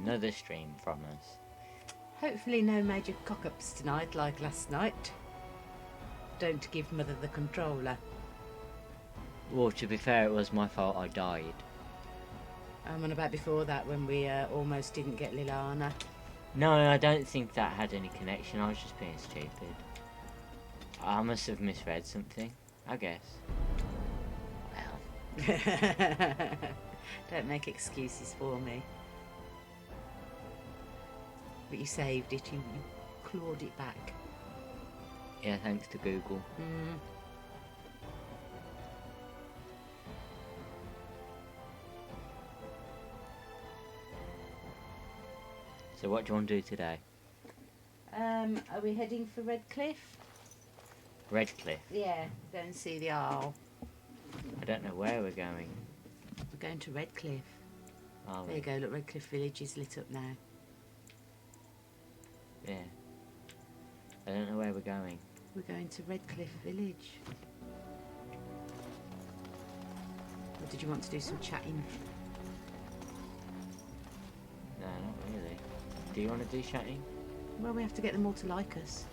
another stream from us. Hopefully no major cock-ups tonight like last night. Don't give Mother the controller. Well, to be fair, it was my fault I died. And about before that when we almost didn't get Liliana. No, I don't think that had any connection. I was just being stupid. I must have misread something, I guess. Well. Don't make excuses for me. But you saved it, you clawed it back. Yeah, thanks to Google. So what do you want to do today? Are we heading for Redcliffe? Redcliffe? Yeah, go and see the Arl. I don't know where we're going. We're going to Redcliffe. Are we? There you go, look, Redcliffe Village is lit up now. Yeah. I don't know where we're going. We're going to Redcliffe Village. Or did you want to do some chatting? No, not really. Do you want to do chatting? Well, we have to get them all to like us.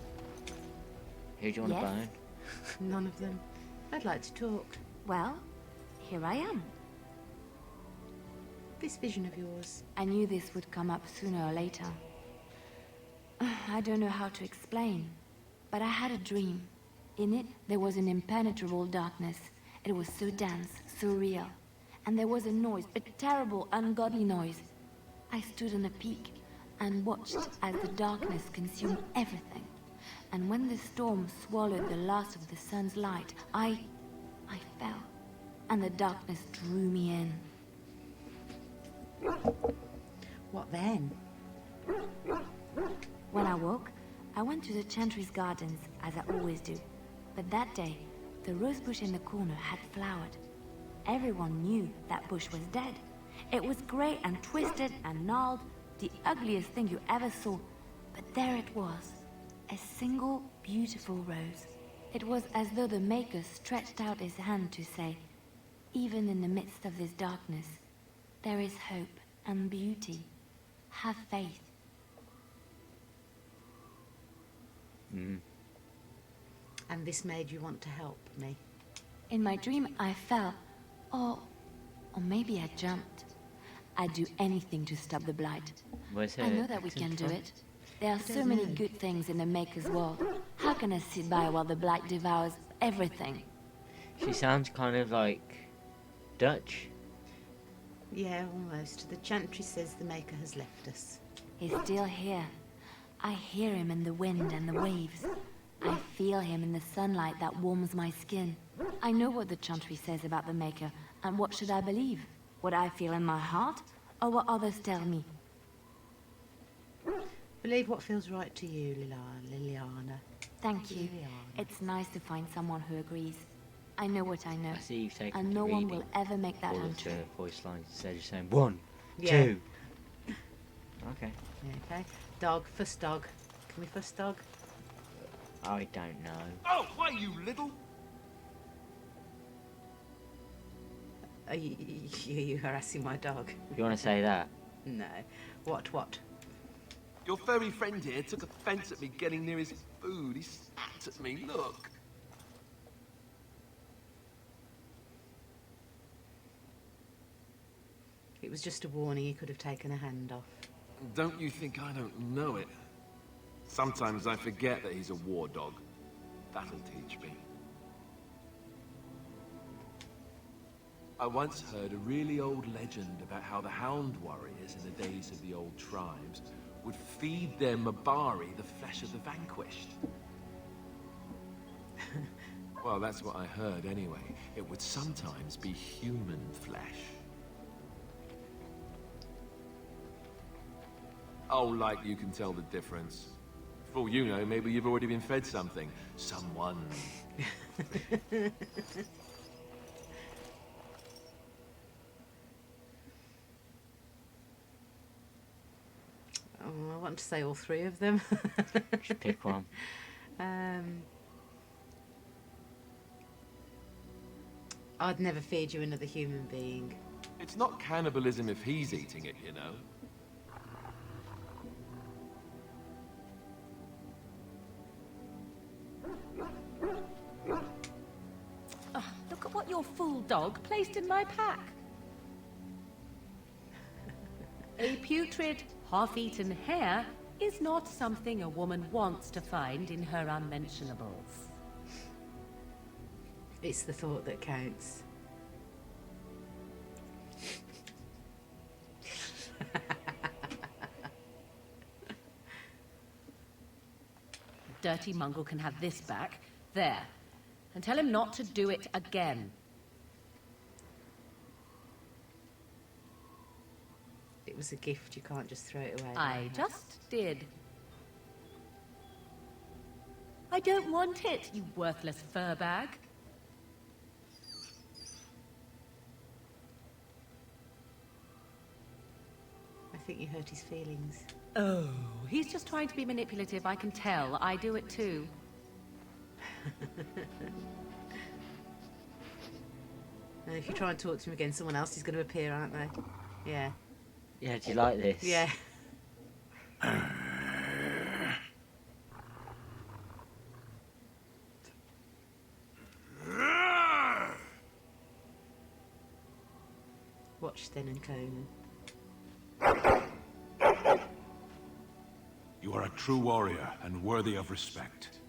Who do you want to bone? None of them. I'd like to talk. Well, here I am. This vision of yours. I knew this would come up sooner or later. I don't know how to explain, but I had a dream. In it, there was an impenetrable darkness. It was so dense, so real. And there was a noise, a terrible, ungodly noise. I stood on a peak and watched as the darkness consumed everything. And when the storm swallowed the last of the sun's light, I fell, and the darkness drew me in. What then? When I woke, I went to the Chantry's gardens, as I always do. But that day, the rose bush in the corner had flowered. Everyone knew that bush was dead. It was grey and twisted and gnarled, the ugliest thing you ever saw. But there it was, a single beautiful rose. It was as though the Maker stretched out his hand to say, even in the midst of this darkness, there is hope and beauty. Have faith. And this made you want to help me? In my dream, I fell. Or maybe I jumped. I'd do anything to stop the blight. I know that we can do it. There are so many good things in the Maker's world. How can I sit by while the blight devours everything? She sounds kind of like Dutch. Yeah, almost. The Chantry says the Maker has left us. He's still here. I hear him in the wind and the waves. I feel him in the sunlight that warms my skin. I know what the Chantry says about the Maker, and what should I believe? What I feel in my heart, or what others tell me? Believe what feels right to you, Liliana. Thank you. Liliana. It's nice to find someone who agrees. I know what I know, I see you've taken and to no one reading will ever make that all of untrue. the voice lines instead of saying 1, Yeah. 2. Okay. Okay. Dog. Fuss dog. Can we fuss dog? I don't know. Oh, why, you little... Are you harassing my dog? You want to say that? No. What? Your furry friend here took offense at me getting near his food. He spat at me, look. It was just a warning. He could have taken a hand off. Don't you think I don't know it? Sometimes I forget that he's a war dog. That'll teach me. I once heard a really old legend about how the Hound warriors in the days of the old tribes would feed their Mabari the flesh of the vanquished. Well, that's what I heard anyway. It would sometimes be human flesh. Oh, like you can tell the difference. For all you know, maybe you've already been fed something. Someone. Oh, I want to say all three of them. Just pick one. I'd never feed you another human being. It's not cannibalism if he's eating it, you know. little fool dog placed in my pack. A putrid, half-eaten hare is not something a woman wants to find in her unmentionables. It's the thought that counts. Dirty Mungle can have this back. There. And tell him not to do it again. It was a gift, you can't just throw it away. I just did. I don't want it, you worthless fur bag. I think you hurt his feelings. Oh, he's just trying to be manipulative, I can tell. I do it too. And if you try and talk to him again, someone else is going to appear, aren't they? Yeah. Yeah, do you like this? Yeah. Watch Sten and Conan. You are a true warrior and worthy of respect.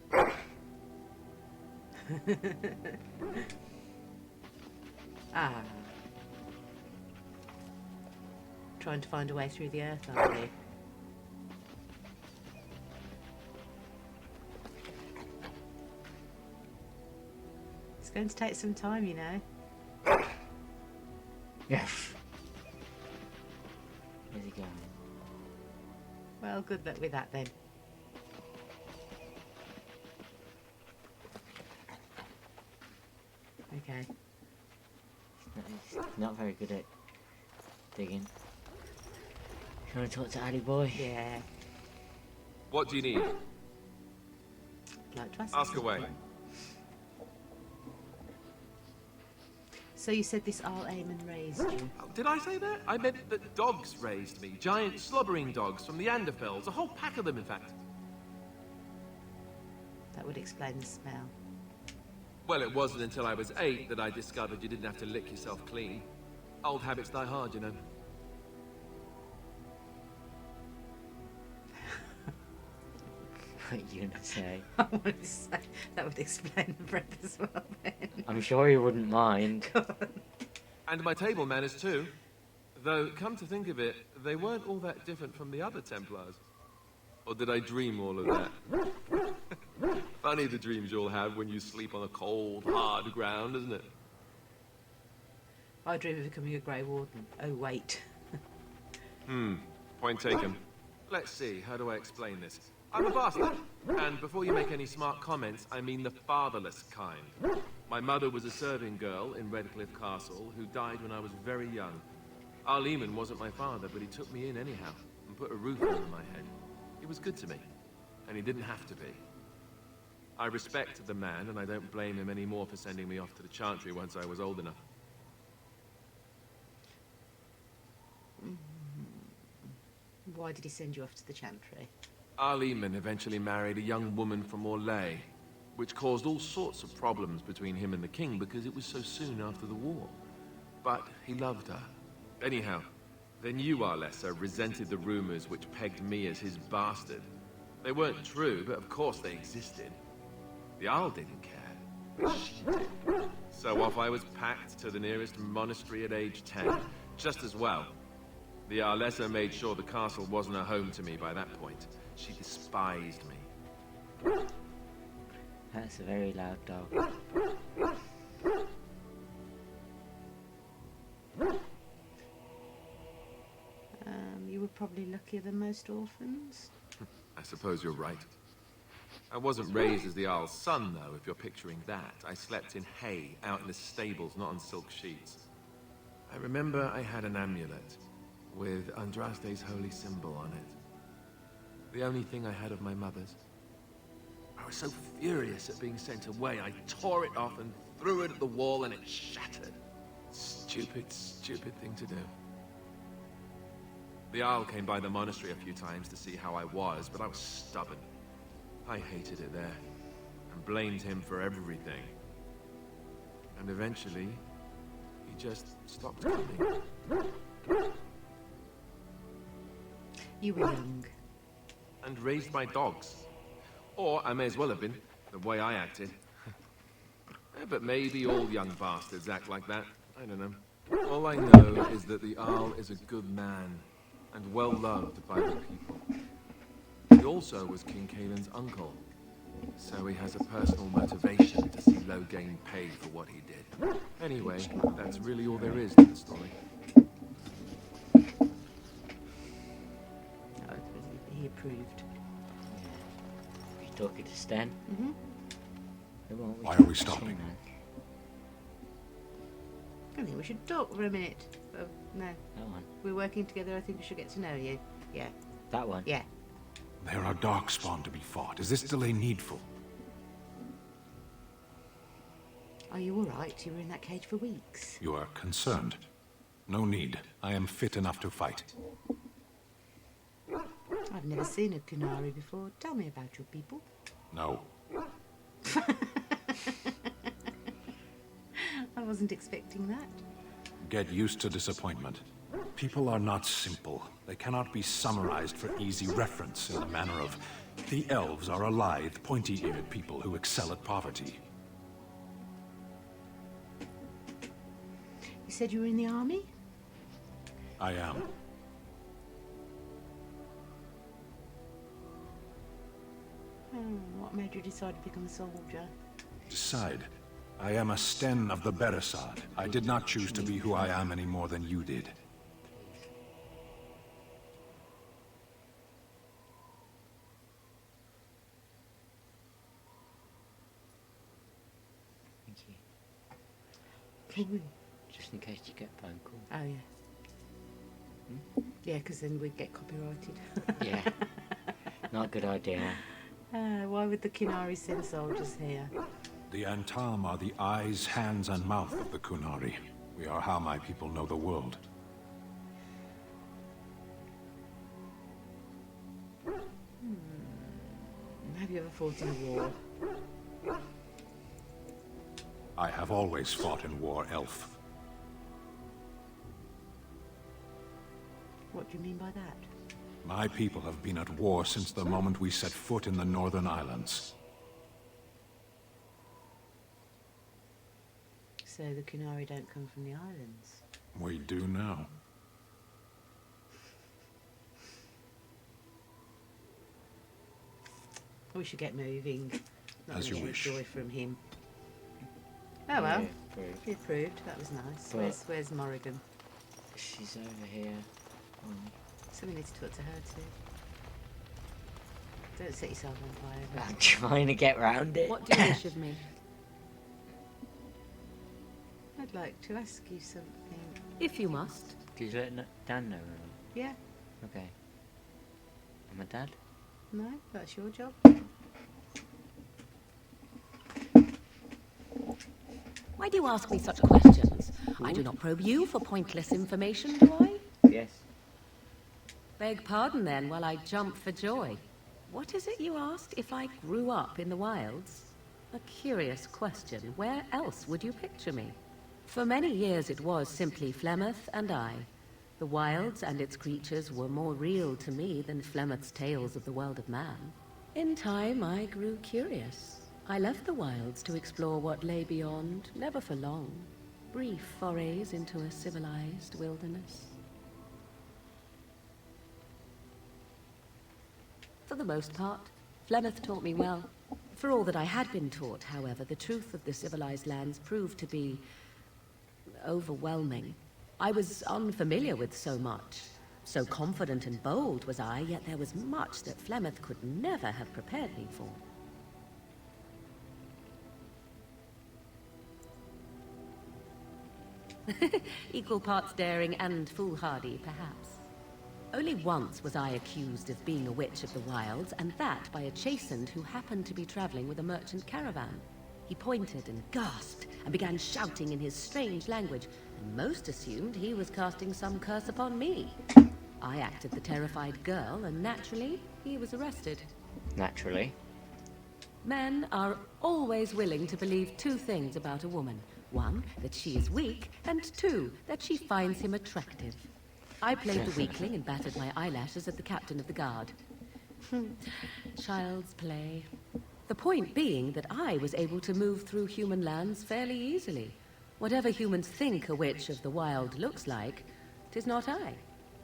Ah. Trying to find a way through the earth, aren't you? It's going to take some time, you know. Yes. Where's he going? Well, good luck with that then. Okay. He's not very good at digging. You want to talk to Ali boy? Yeah. What do you need? Like to Ask away. So you said this Al Aemon raised you? Oh, did I say that? I meant that dogs raised me. Giant slobbering dogs from the Anderfells. A whole pack of them, in fact. That would explain the smell. Well, it wasn't until I was 8 that I discovered you didn't have to lick yourself clean. Old habits die hard, you know. What are you going to say? I wanted to say that would explain the breath as well then. I'm sure he wouldn't mind. And my table manners, too. Though, come to think of it, they weren't all that different from the other Templars. Or did I dream all of that? Funny the dreams you'll have when you sleep on a cold, hard ground, isn't it? I dream of becoming a Grey Warden. Oh, wait. Point taken. Let's see, how do I explain this? I'm a bastard. And before you make any smart comments, I mean the fatherless kind. My mother was a serving girl in Redcliffe Castle who died when I was very young. Al Aemon wasn't my father, but he took me in anyhow and put a roof over my head. He was good to me, and he didn't have to be. I respect the man, and I don't blame him anymore for sending me off to the Chantry once I was old enough. Why did he send you off to the Chantry? Al Aemon eventually married a young woman from Orlais, which caused all sorts of problems between him and the king because it was so soon after the war. But he loved her. Anyhow, then you, Arlessa, resented the rumors which pegged me as his bastard. They weren't true, but of course they existed. The Arl didn't care, but she did. So off I was packed to the nearest monastery at age 10. Just as well. The Arlessa made sure the castle wasn't a home to me by that point. She despised me. That's a very loud dog. You were probably luckier than most orphans. I suppose you're right. I wasn't raised as the Arl's son, though, if you're picturing that. I slept in hay, out in the stables, not on silk sheets. I remember I had an amulet with Andraste's holy symbol on it. The only thing I had of my mother's. I was so furious at being sent away, I tore it off and threw it at the wall and it shattered. Stupid, stupid thing to do. The Arl came by the monastery a few times to see how I was, but I was stubborn. I hated it there, and blamed him for everything. And eventually, he just stopped coming. You were young. And raised my dogs. Or I may as well have been, the way I acted. But maybe all young bastards act like that. I don't know. All I know is that the Arl is a good man, and well loved by the people. He also was King Caelan's uncle, so he has a personal motivation to see Loghain pay for what he did. Anyway, that's really all there is to the story. Oh, he approved. You talking to Sten? Mm-hmm. Why are we stopping? I think we should talk for a minute. Oh, no. That one. We're working together. I think we should get to know you. Yeah. That one. Yeah. There are darkspawn to be fought. Is this delay needful? Are you all right? You were in that cage for weeks. You are concerned. No need. I am fit enough to fight. I've never seen a Qunari before. Tell me about your people. No. I wasn't expecting that. Get used to disappointment. People are not simple. They cannot be summarized for easy reference in the manner of... The elves are a lithe, pointy-eared people who excel at poverty. You said you were in the army? I am. What made you decide to become a soldier? Decide. I am a Sten of the Beresad. I did not choose to be who I am any more than you did. Thank you. Can we? Just in case you get a phone call. Oh, yeah. Yeah, because then we'd get copyrighted. Yeah. Not a good idea. Why would the Qunari send soldiers here? The Antam are the eyes, hands, and mouth of the Qunari. We are how my people know the world. Have you ever fought in a war? I have always fought in war, elf. What do you mean by that? My people have been at war since the moment we set foot in the Northern Islands. So the Qunari don't come from the islands? We do now. We should get moving. Not As gonna you get wish. joy from him. Oh well, Yeah, very- he approved. That was nice. But- Where's Morrigan? She's over here. So we need to talk to her too. Don't set yourself on fire. I'm trying to get round it. What do you wish of me? I'd like to ask you something. If you must. Did you let Dan know? Really? Yeah. Okay. And my dad? No, that's your job. Why do you ask me such questions? I do not probe you for pointless information, do I? Yes. Beg pardon then while I jump for joy. What is it you asked if I grew up in the wilds? A curious question. Where else would you picture me? For many years it was simply Flemeth and I. The wilds and its creatures were more real to me than Flemeth's tales of the world of man. In time I grew curious. I left the wilds to explore what lay beyond, never for long. Brief forays into a civilized wilderness. For the most part, Flemeth taught me well. For all that I had been taught, however, the truth of the civilized lands proved to be overwhelming. I was unfamiliar with so much. So confident and bold was I, yet there was much that Flemeth could never have prepared me for. Equal parts daring and foolhardy, perhaps. Only once was I accused of being a witch of the wilds, and that by a chastened who happened to be traveling with a merchant caravan. He pointed and gasped, and began shouting in his strange language, and most assumed he was casting some curse upon me. I acted the terrified girl, and naturally, he was arrested. Naturally. Men are always willing to believe two things about a woman. One, that she is weak, and two, that she finds him attractive. I played the weakling and battered my eyelashes at the captain of the guard. Child's play. The point being that I was able to move through human lands fairly easily. Whatever humans think a witch of the wild looks like, 'tis not I.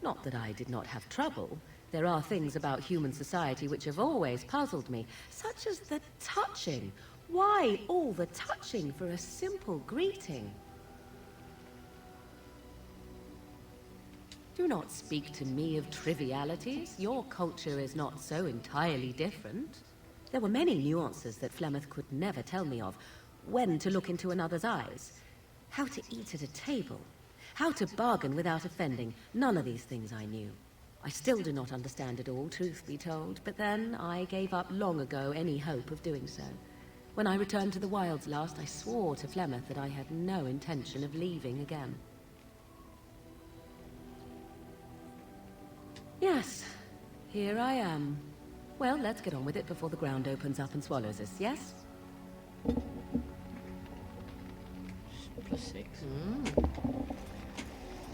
Not that I did not have trouble. There are things about human society which have always puzzled me, such as the touching. Why all the touching for a simple greeting? Do not speak to me of trivialities. Your culture is not so entirely different. There were many nuances that Flemeth could never tell me of. When to look into another's eyes, how to eat at a table, how to bargain without offending. None of these things I knew. I still do not understand it all, truth be told, but then I gave up long ago any hope of doing so. When I returned to the wilds last, I swore to Flemeth that I had no intention of leaving again. Yes, here I am. Well, let's get on with it before the ground opens up and swallows us, yes? +6.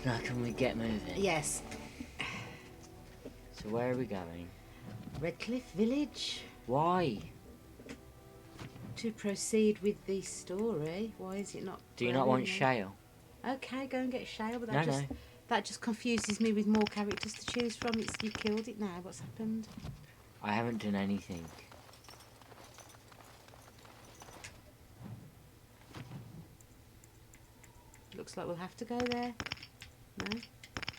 Now can we get moving? Yes. So where are we going? Redcliffe Village. Why? To proceed with the story. Why is it not? Do you not want growing? Shale? Okay, go and get Shale, but No, that just confuses me with more characters to choose from. You killed it now. What's happened? I haven't done anything. Looks like we'll have to go there. No?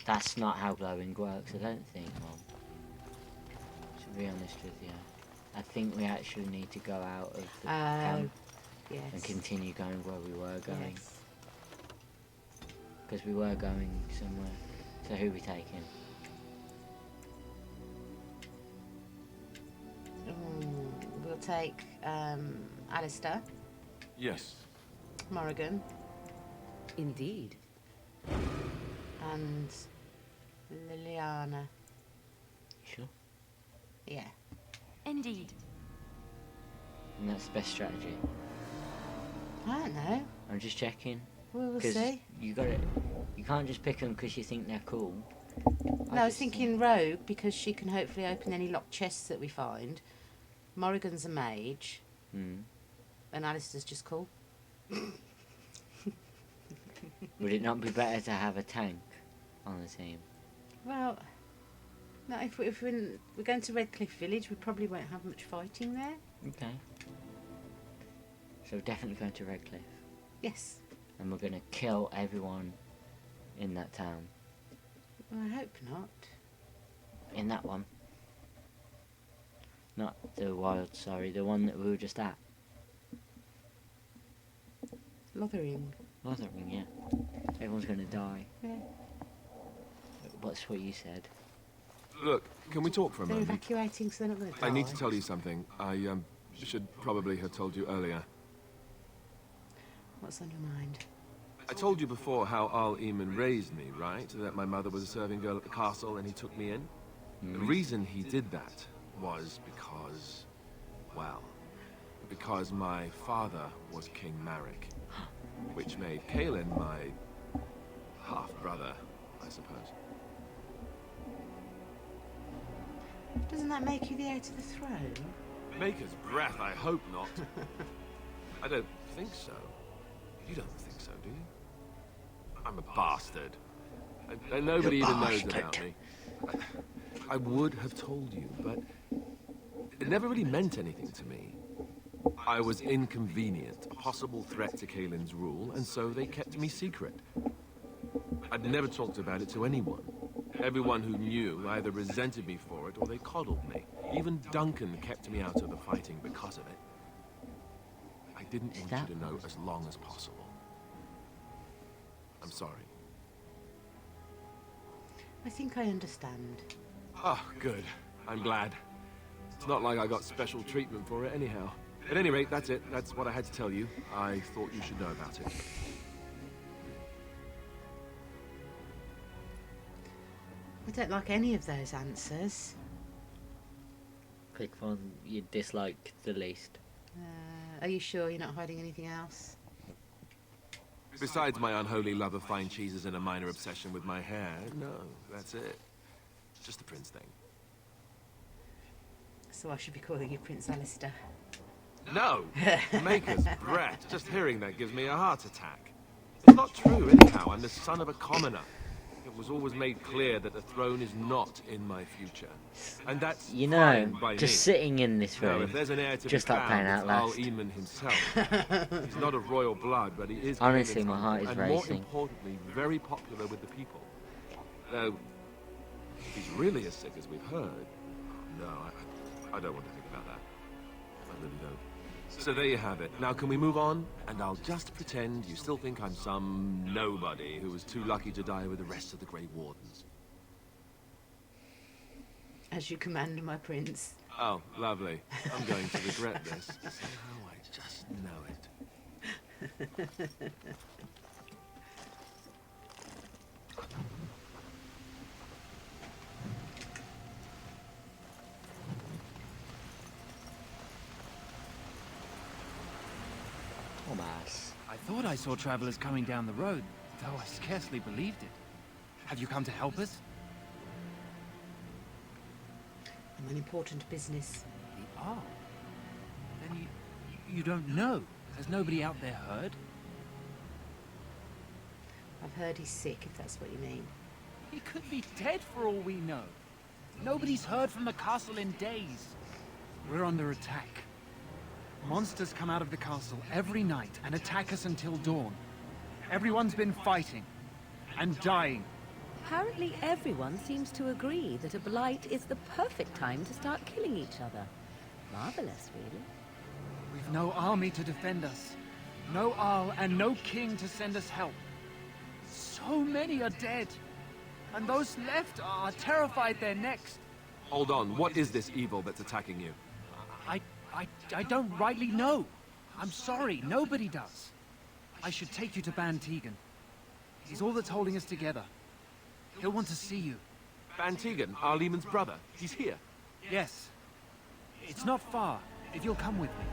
That's not how glowing works, I don't think, Mom. To be honest with you. I think we actually need to go out of the camp Yes. and continue going where we were going. Yes. Because we were going somewhere. So who are we taking? We'll take Alistair, Yes. Morrigan, Indeed. and Liliana. Sure. Yeah. Indeed. And that's the best strategy. I don't know. I'm just checking. We'll Because see. you got it. You can't just pick them because you think they're cool. No, I was just thinking Rogue because she can hopefully open any locked chests that we find. Morrigan's a mage, Hmm. and Alistair's just cool. Would it not be better to have a tank on the team? Well, no. If we're going to Redcliffe Village, we probably won't have much fighting there. Okay. So we're definitely going to Redcliffe. Yes. And we're going to kill everyone in that town. Well, I hope not. In that one. Not the wild, sorry, the one that we were just at. Lothering. Lothering, yeah. Everyone's going to die. Yeah. What's what you said? Look, can we talk for a They're moment? evacuating, so they're not going to die. I need to tell you something. I should probably have told you earlier. What's on your mind? I told you before how Al Eamon raised me, right? That my mother was a serving girl at the castle and he took me in. The reason he did that was because, well, because my father was King Marek, which made Kaelin my half-brother, I suppose. Doesn't that make you the heir to the throne? Maker's breath, I hope not. I don't think so. You don't think so, do you? I'm a bastard. And nobody even knows about me. I would have told you, but it never really meant anything to me. I was inconvenient, a possible threat to Kaelin's rule, and so they kept me secret. I'd never talked about it to anyone. Everyone who knew either resented me for it or they coddled me. Even Duncan kept me out of the fighting because of it. I didn't want you to know as long as possible. I'm sorry. I think I understand. Oh, good. I'm glad. It's not like I got special treatment for it anyhow. At any rate, that's it. That's what I had to tell you. I thought you should know about it. I don't like any of those answers. Pick one you dislike the least. Are you sure you're not hiding anything else? Besides my unholy love of fine cheeses and a minor obsession with my hair, no, that's it. Just the prince thing. So I should be calling you Prince Alistair. No! Maker's breath. Just hearing that gives me a heart attack. It's not true, anyhow. I'm the son of a commoner. It was always made clear that the throne is not in my future. And that's You know, fine by just me. sitting in this No, room, if there's an heir to just be like found, playing it's Al Outlast. Eamon himself. He's not of royal blood, but he is Honestly, Canaan's my heart is uncle, and more racing. importantly, very popular with the people. Though, if he's really as sick as we've heard, no, I don't want to think about that. I really don't. So there you have it. Now can we move on? And I'll just pretend you still think I'm some nobody who was too lucky to die with the rest of the Grey Wardens. As you command, my prince. Oh, lovely. I'm going to regret this. Somehow I just know it. Thomas. I thought I saw travelers coming down the road, though I scarcely believed it. Have you come to help us? I'm an important business. The Arl? Then you don't know? Has nobody out there heard? I've heard he's sick, if that's what you mean. He could be dead for all we know. Nobody's heard from the castle in days. We're under attack. Monsters come out of the castle every night and attack us until dawn. Everyone's been fighting and dying. Apparently everyone seems to agree that a blight is the perfect time to start killing each other. Marvelous, really. We've no army to defend us. No Arl and no king to send us help. So many are dead. And those left are terrified they're next. Hold on, what is this evil that's attacking you? I don't rightly know. I'm sorry, nobody does. I should take you to Ban Tegan. He's all that's holding us together. He'll want to see you. Ban Tegan, Al Eamon's brother. He's here. Yes. It's not far, if you'll come with me.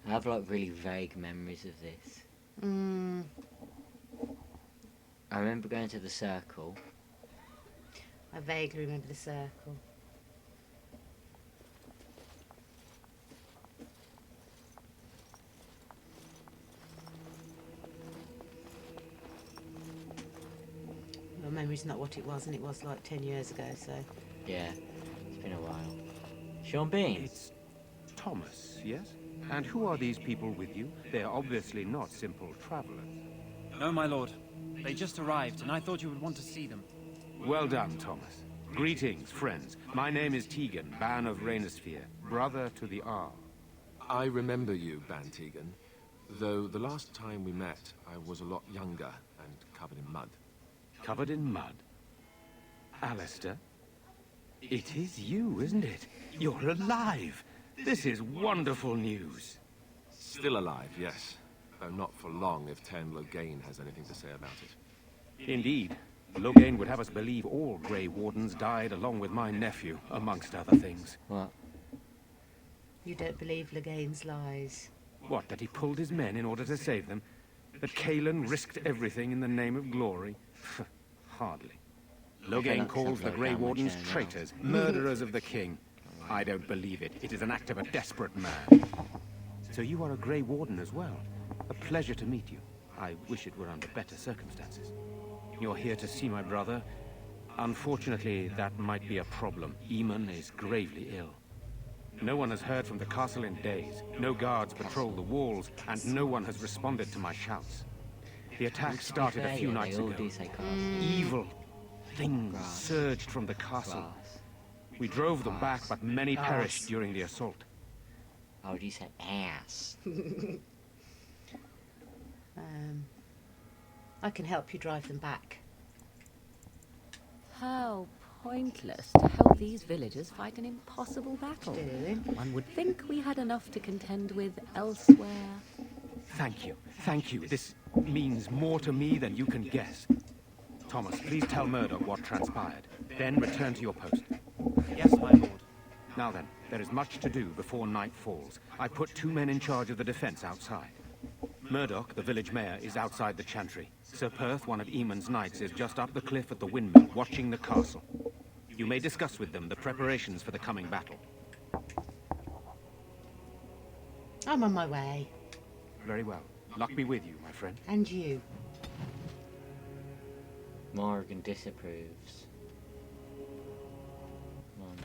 I have like really vague memories of this. I remember going to the circle. I vaguely remember the circle. Your memory's not what it was, and it was like 10 years ago, so... Yeah, it's been a while. Sean Bean. It's Thomas, yes? And who are these people with you? They're obviously not simple travelers. No, my lord. They just arrived, and I thought you would want to see them. Well done, Thomas. Greetings, friends. My name is Tegan, Ban of Reynisphere, brother to the Arl. I remember you, Ban Tegan. Though the last time we met, I was a lot younger and covered in mud. Covered in mud? Alistair? It is you, isn't it? You're alive! This is wonderful news. Still alive, yes. Though not for long if Ten Loghain has anything to say about it. Indeed. Loghain would have us believe all Grey Wardens died along with my nephew, amongst other things. What? You don't believe Loghain's lies. What, that he pulled his men in order to save them? That Cailan risked everything in the name of glory? Hardly. Loghain that calls sounds the like Grey how much Wardens I know. traitors, murderers of the king. I don't believe it. It is an act of a desperate man. So you are a Grey Warden as well. A pleasure to meet you. I wish it were under better circumstances. You're here to see my brother. Unfortunately, that might be a problem. Eamon is gravely ill. No one has heard from the castle in days. No guards patrol the walls, and no one has responded to my shouts. The attack started a few Yeah, nights they all ago. do say class. Evil things Grass. surged from the castle. Class. We drove them back, but many Ass. perished during the assault. Oh, do you say ass? I can help you drive them back. How pointless to help these villagers fight an impossible battle. Doing. One would think we had enough to contend with elsewhere. Thank you. Thank you. This means more to me than you can guess. Thomas, please tell Murdoch what transpired. Then return to your post. Yes, my lord. Now then, there is much to do before night falls. I put 2 men in charge of the defense outside. Murdoch, the village mayor, is outside the chantry. Sir Perth, one of Eamon's knights, is just up the cliff at the windmill, watching the castle. You may discuss with them the preparations for the coming battle. I'm on my way. Very well. Luck be with you, my friend. And you. Morgan disapproves. Come on.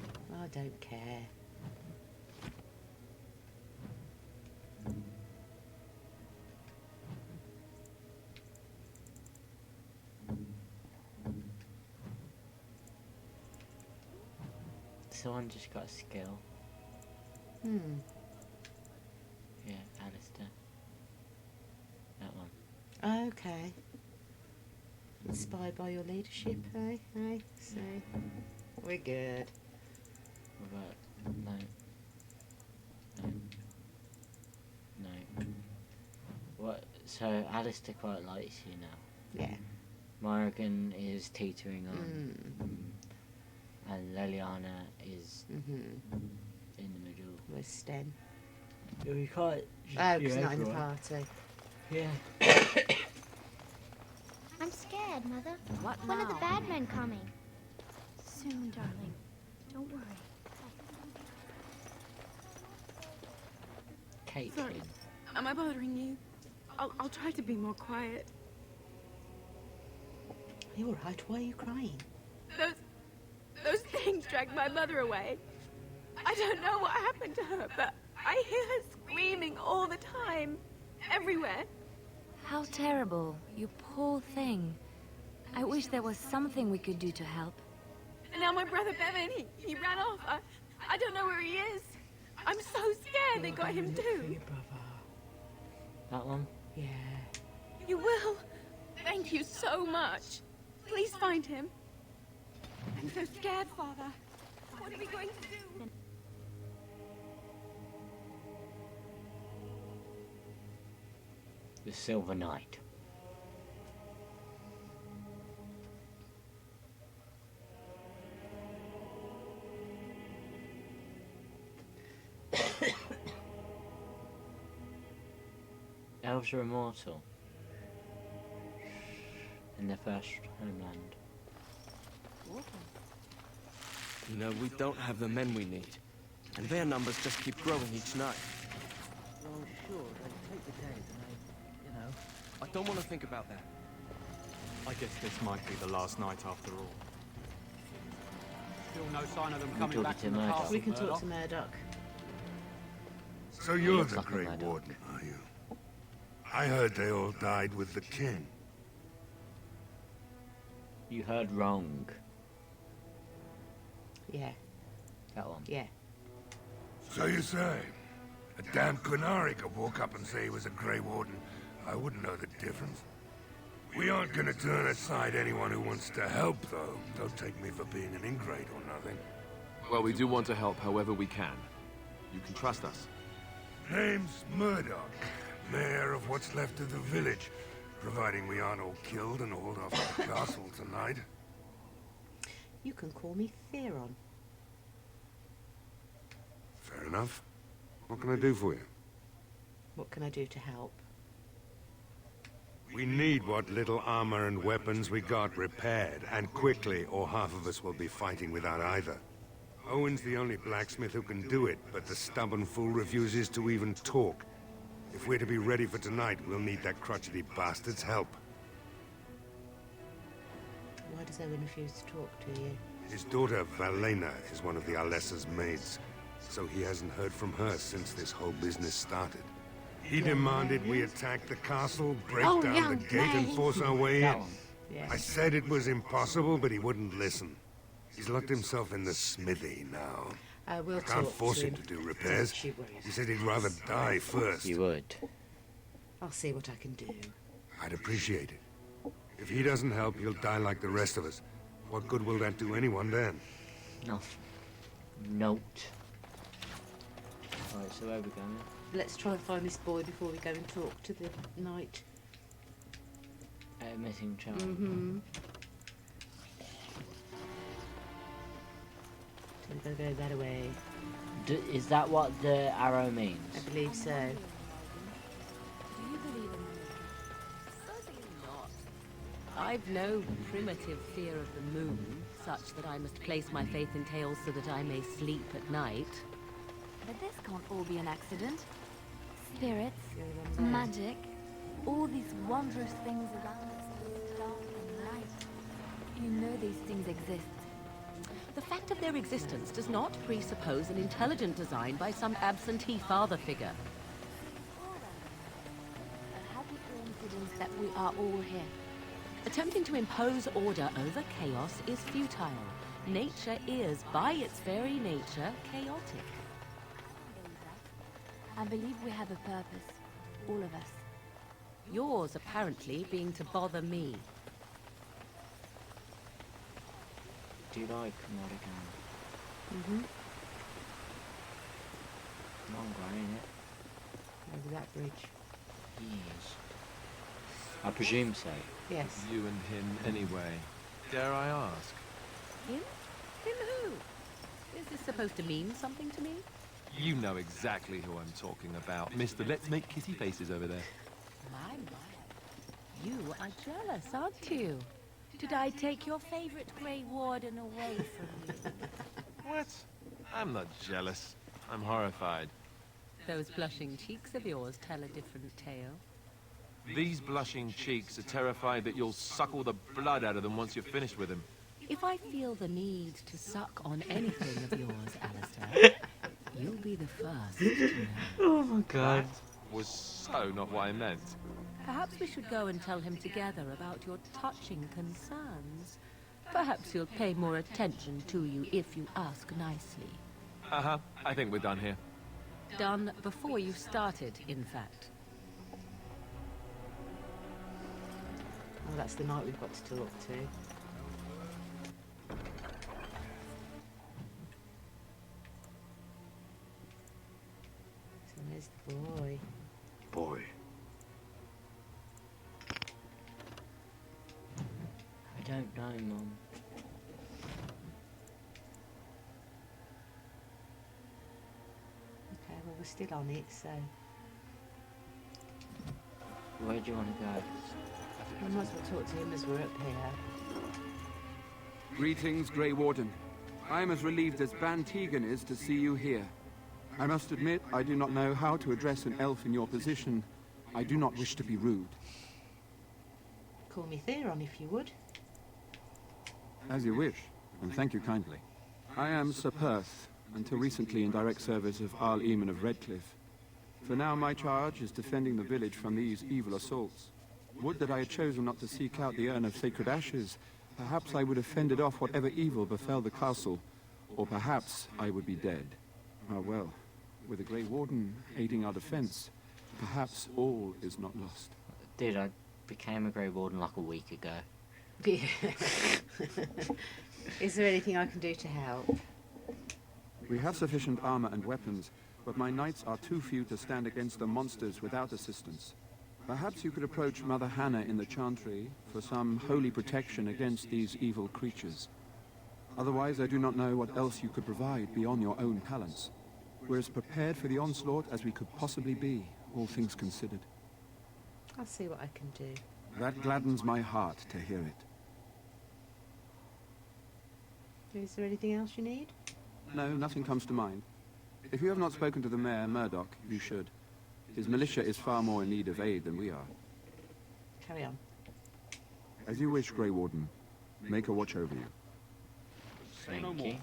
I don't care. Someone just got a skill. Yeah, Alistair. That one. Okay. Inspired by your leadership, eh? Eh? So, we're good. What about... No. No. No. What? So, Alistair quite likes you now. Yeah. Morgan is teetering on. And Leliana is in the middle. With Sten. We can't... Oh, because not in the party. Yeah. I'm scared, Mother. What When are the now? bad men coming? Soon, darling. Don't worry. Caitlin. Sorry. Am I bothering you? I'll try to be more quiet. Are you alright? Why are you crying? Those things dragged my mother away. I don't know what happened to her, but I hear her screaming all the time. Everywhere. How terrible. You poor thing. I wish there was something we could do to help. And now my brother Bevan, he ran off. I don't know where he is. I'm so scared they got him too. That one? Yeah. You will. Thank you so much. Please find him. I'm so scared, Father. What are we going to do? The Silver Knight. Elves are immortal in their first homeland. You know, we don't have the men we need, and their numbers just keep growing each night. Well, sure, they take the dead and they, you know... I don't want to think about that. I guess this might be the last night after all. Still no sign of them We coming talking back to from the Murdoch? castle, We can talk Murdoch. to Murdoch. So you're looks the like a Grey Murdoch. Warden, are you? I heard they all died with the king. You heard wrong. Yeah. That one. Yeah. So you say? A damn Qunari could walk up and say he was a Grey Warden. I wouldn't know the difference. We aren't gonna turn aside anyone who wants to help, though. Don't take me for being an ingrate or nothing. Well, we do want to help however we can. You can trust us. Name's Murdoch, mayor of what's left of the village, providing we aren't all killed and hauled off to the castle tonight. You can call me Theron. Fair enough. What can I do for you? What can I do to help? We need what little armor and weapons we got repaired, and quickly, or half of us will be fighting without either. Owen's the only blacksmith who can do it, but the stubborn fool refuses to even talk. If we're to be ready for tonight, we'll need that crotchety bastard's help. Why does Owen refuse to talk to you? His daughter, Valena, is one of the Alessa's maids, so he hasn't heard from her since this whole business started. He demanded we attack the castle, break down the gate, and force our way in. Yeah. I said it was impossible, but he wouldn't listen. He's locked himself in the smithy now. We'll I can't talk force to him him. to do repairs. Don't you worry. He said he'd rather die first. You would. I'll see what I can do. I'd appreciate it. If he doesn't help, he'll die like the rest of us. What good will that do anyone then? Nothing. Note. Alright, so where are we going? Let's try and find this boy before we go and talk to the knight. Missing child. Mm-hmm. So we've got to go that way. Is that what the arrow means? I believe so. Do you believe in Certainly not. I've no primitive fear of the moon, such that I must place my faith in tales so that I may sleep at night. But this can't all be an accident. Spirits, magic, all these wondrous things around us, dark and light. You know these things exist. The fact of their existence does not presuppose an intelligent design by some absentee father figure. A happy coincidence that we are all here. Attempting to impose order over chaos is futile. Nature is, by its very nature, chaotic. I believe we have a purpose, all of us. Yours, apparently, being to bother me. Do you like Morrigan? Mm-hmm. Long guy, ain't it? Over that bridge. Yes. I presume so. Yes. You and him anyway. Dare I ask? Him? Him who? Is this supposed to mean something to me? You know exactly who I'm talking about. Mr. Let's Make Kissy Faces over there. My. You are jealous, aren't you? Did I take your favorite Grey Warden away from you? What? I'm not jealous. I'm horrified. Those blushing cheeks of yours tell a different tale. These blushing cheeks are terrified that you'll suck all the blood out of them once you're finished with them. If I feel the need to suck on anything of yours, Alistair, you'll be the first to know. Oh my god. That was so not what I meant. Perhaps we should go and tell him together about your touching concerns. Perhaps he'll pay more attention to you if you ask nicely. Uh-huh. I think we're done here. Done before you started, in fact. Oh, that's the night we've got to talk to. So where's the boy? Boy. I don't know, Mum. Okay, well we're still on it, so Where do you want to go? we might as well talk to him as we're up here. Greetings, Grey Warden. I am as relieved as Van Tegan is to see you here. I must admit, I do not know how to address an elf in your position. I do not wish to be rude. Call me Theron if you would. As you wish, and thank you kindly. I am Sir Perth, until recently in direct service of Arl Eamon of Redcliffe. For now, my charge is defending the village from these evil assaults. Would that I had chosen not to seek out the urn of sacred ashes. Perhaps I would have fended off whatever evil befell the castle, or perhaps I would be dead. Ah well, with the Grey Warden aiding our defense, perhaps all is not lost. Dude, I became a Grey Warden like a week ago. Yeah. Is there anything I can do to help? We have sufficient armor and weapons, but my knights are too few to stand against the monsters without assistance. Perhaps you could approach Mother Hannah in the Chantry for some holy protection against these evil creatures. Otherwise, I do not know what else you could provide beyond your own talents. We're as prepared for the onslaught as we could possibly be, all things considered. I'll see what I can do. That gladdens my heart to hear it. Is there anything else you need? No, nothing comes to mind. If you have not spoken to the Mayor, Murdoch, you should. His militia is far more in need of aid than we are. Carry on. As you wish, Grey Warden. Make a watch over you. Thank you.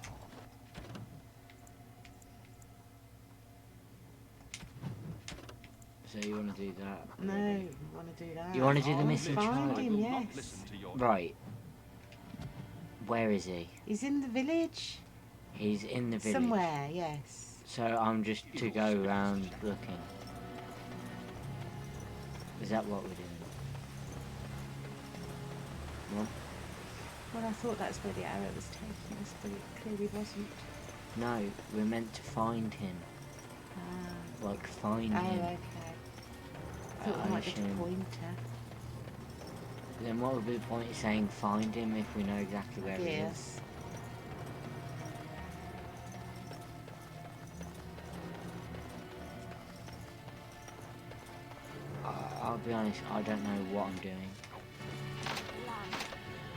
So you want to do that? No, you want to do that. You want to do the missing Find child? him, yes. Right. Where is he? He's in the village. He's in the village. Somewhere, yes. So I'm just to go around looking. Is that what we're doing? What? Well, I thought that's where the arrow was taking us, but it clearly wasn't. No, we're meant to find him. Ah. Like, find Oh, him. okay. I thought we might get a assume. pointer. Then what would be the point of saying find him if we know exactly where he is? Yes. I'll be honest, I don't know what I'm doing.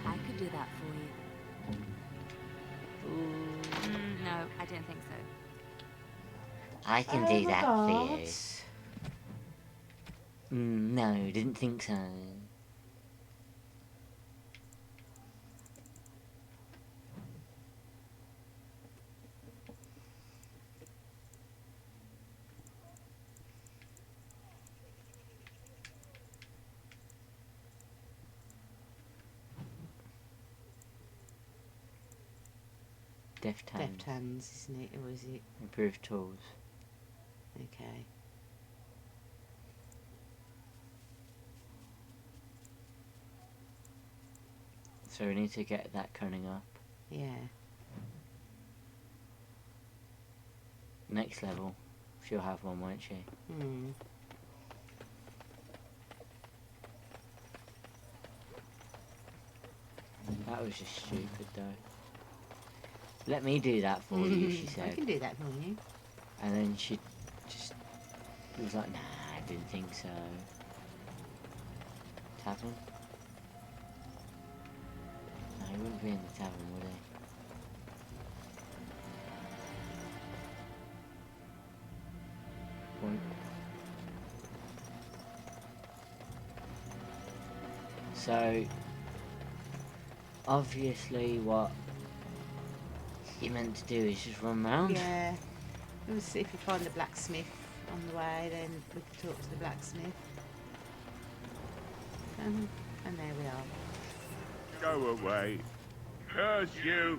I could do that for you. No, I don't think so. I can do that for you. No, didn't think so. Deft hands. Deft hands, isn't it? Or is it? Improved tools. Okay. So we need to get that cunning up. Yeah. Next level. She'll have one, won't she? Hmm. That was just stupid though. Let me do that for you, she said. I can do that for you. And then she just was like, nah, I didn't think so. Tavern? No, he wouldn't be in the tavern, would he? Point. So, obviously what you're meant to do is just run around. Yeah. We'll see if we find the blacksmith on the way, then we can talk to the blacksmith. And there we are. Go away. Curse you.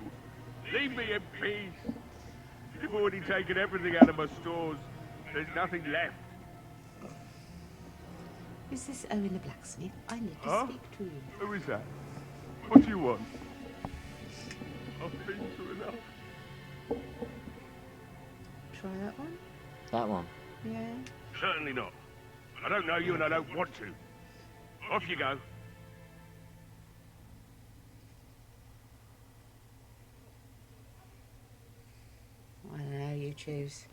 Leave me in peace. You've already taken everything out of my stores. There's nothing left. Is this Owen the blacksmith? I need to Huh? speak to you. Who is that? What do you want? I've been through enough. Try that one? That one. Yeah. Certainly not. I don't know you and I don't want to. Off you go. I don't know, you choose.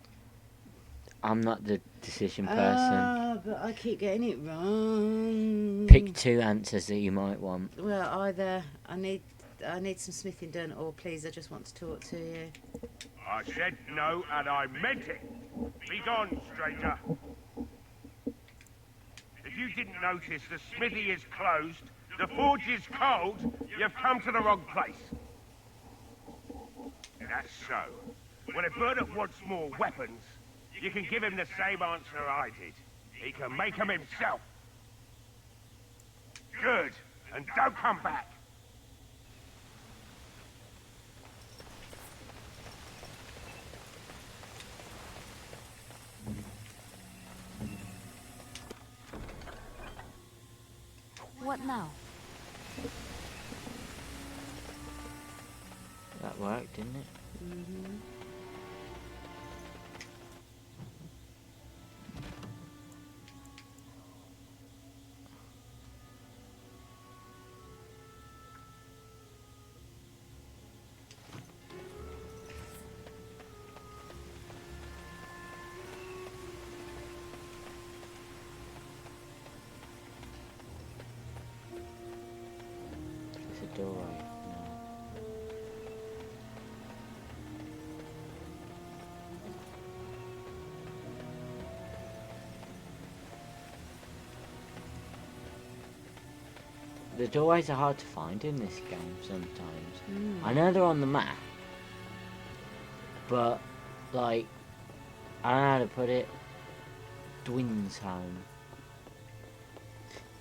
I'm not the decision person. Ah, but I keep getting it wrong. Pick two answers that you might want. Well, either I need some smithing done, or please, I just want to talk to you. I said no and I meant it. Be gone, stranger. If you didn't notice, the smithy is closed, the forge is cold, you've come to the wrong place. That's so. When a Bernard wants more weapons, you can give him the same answer I did. He can make them himself. Good. And don't come back. What now? That worked, didn't it? Mm-hmm. It's a doorway. No. The doorways are hard to find in this game sometimes. I know they're on the map, but like, I don't know how to put it. Dwin's home.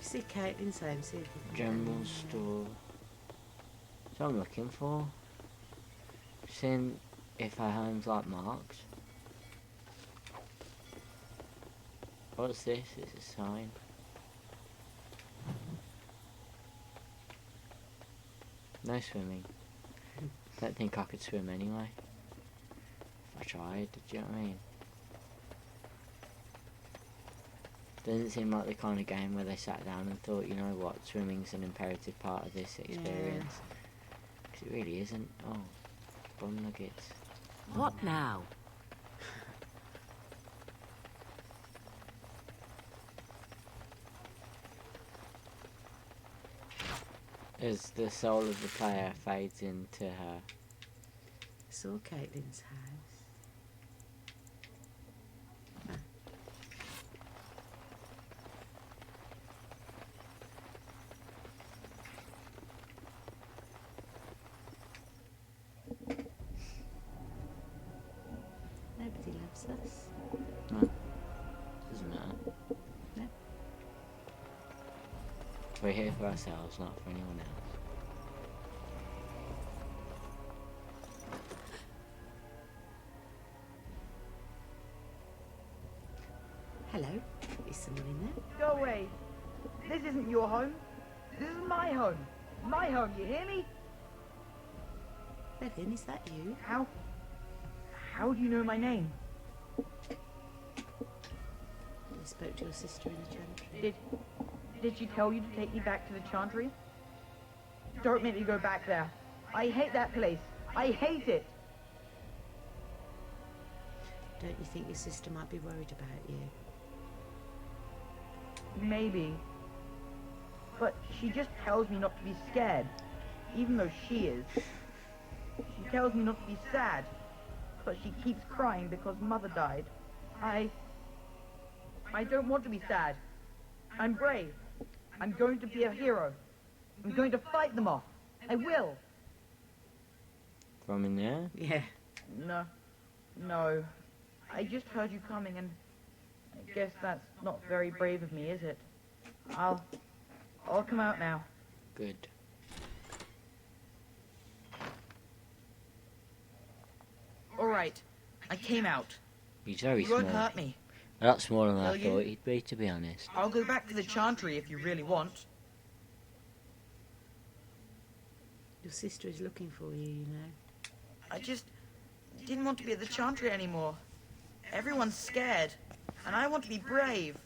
See Caitlin's home, see if you can General store. That's what I'm looking for. Seeing if her home's like marked. What's this? It's a sign. No swimming. Don't think I could swim anyway. If I tried, do you know what I mean? Doesn't seem like the kind of game where they sat down and thought, you know what, swimming's an imperative part of this experience. Because it really isn't. Oh, bum nuggets. What now? As the soul of the player fades into her. Saw Caitlin's house. Nobody loves us. No. Doesn't matter. No. We're here for ourselves, not for anyone else. Hello. Is someone in there? Go away. This isn't your home. This is my home. My home, you hear me? Bevan, is that you? How do you know my name? I spoke to your sister in the chantry. Did she tell you to take me back to the chantry? Don't make me go back there. I hate that place. I hate it. Don't you think your sister might be worried about you? Maybe. But she just tells me not to be scared, even though she is. She tells me not to be sad, but she keeps crying because Mother died. I don't want to be sad. I'm brave. I'm going to be a hero. I'm going to fight them off. I will. From in there? Yeah. No. I just heard you coming, and I guess that's not very brave of me, is it? I'll come out now. Good. All right. I came out. He's very You small. won't hurt me. A lot smaller than I Will you? thought he'd be, to be honest. I'll go back to the chantry if you really want. Your sister is looking for you, you know. I just didn't want to be at the chantry anymore. Everyone's scared, and I want to be brave.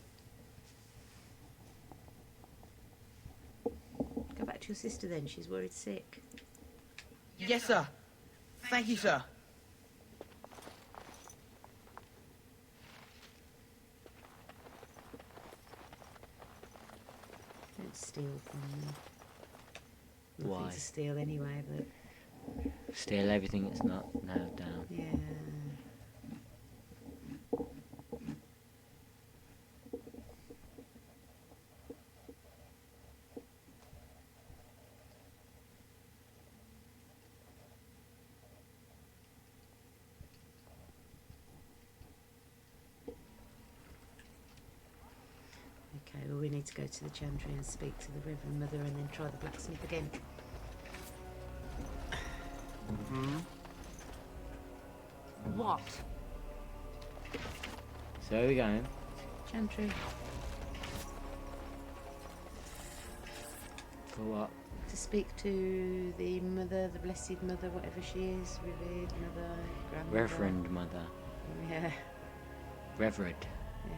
Go back to your sister then. She's worried sick. Yes, sir. Thank you, sir. Don't steal from them. Why? Nothing to steal anyway, but... Steal everything that's not nailed down. Yeah. Okay, well we need to go to the chantry and speak to the Reverend Mother and then try the blacksmith again. What? So where are we going? Chantry. For what? To speak to the Mother, the Blessed Mother, whatever she is, revered Mother, Grandmother. Reverend Mother. Yeah. Reverend. Yeah.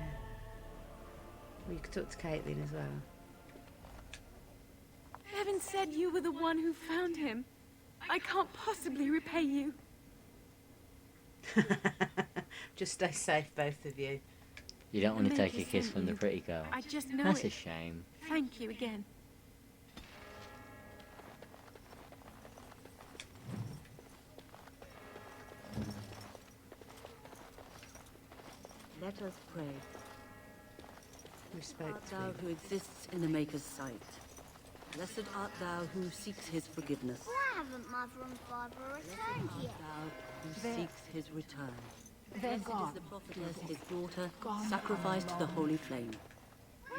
Well, you could talk to Caitlin as well. Evan said you were the one who found him. I can't possibly repay you. Just stay safe, both of you. You don't want to The take a Maker kiss sent from the you. pretty girl. I just know That's it. a shame. Thank you again. Let us pray. We spoke Art to thou him. who exists in the Maker's sight. Blessed art thou who seeks his forgiveness. Why haven't Mother and Father returned Art yet? thou who seeks his return. They're Blessed gone. is the prophetess, his daughter, Gone. sacrificed to the holy flame.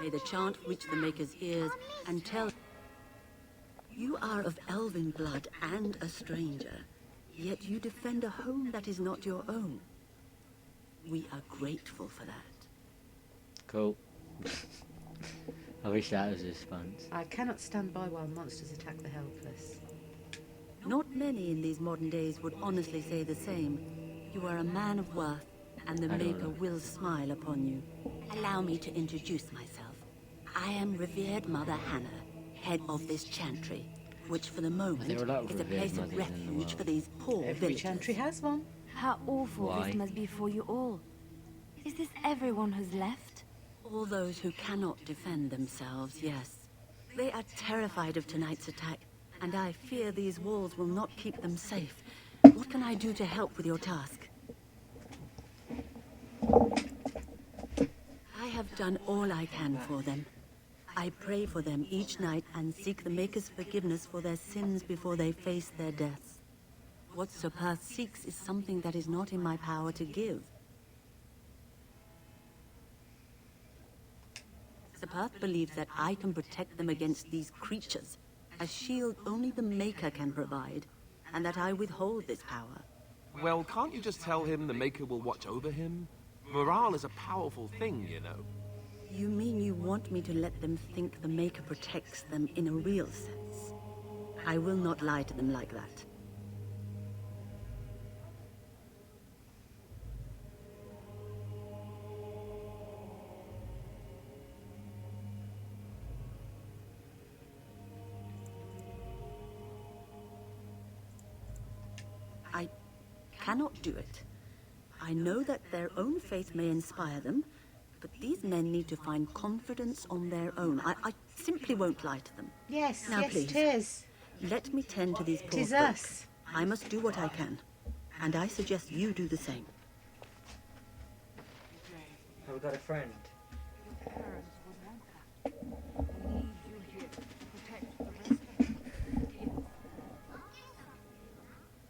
May the chant reach the Maker's ears and tell... You are of elven blood and a stranger, yet you defend a home that is not your own. We are grateful for that. Cool. I wish that was a response. I cannot stand by while monsters attack the helpless. Not many in these modern days would honestly say the same. You are a man of worth, and the I don't Maker know. will smile upon you. Allow me to introduce myself. I am revered Mother Hannah, head of this chantry, which for the moment There are a lot of is a revered place of mothers in the refuge world. for these poor Every villagers. chantry has one. How awful Why? this must be for you all. Is this everyone who's left? All those who cannot defend themselves, yes. They are terrified of tonight's attack, and I fear these walls will not keep them safe. What can I do to help with your task? I have done all I can for them. I pray for them each night and seek the Maker's forgiveness for their sins before they face their deaths. What Sir Perth seeks is something that is not in my power to give. Sir Perth believes that I can protect them against these creatures, a shield only the Maker can provide, and that I withhold this power. Well, can't you just tell him the Maker will watch over him? Morale is a powerful thing, you know. You mean you want me to let them think the Maker protects them in a real sense? I will not lie to them like that. I cannot do it. I know that their own faith may inspire them, but these men need to find confidence on their own. I simply won't lie to them. Yes, now, yes, please, 'tis. let me tend to these poor 'Tis folk. us. I must do what I can, and I suggest you do the same. Have we got a friend?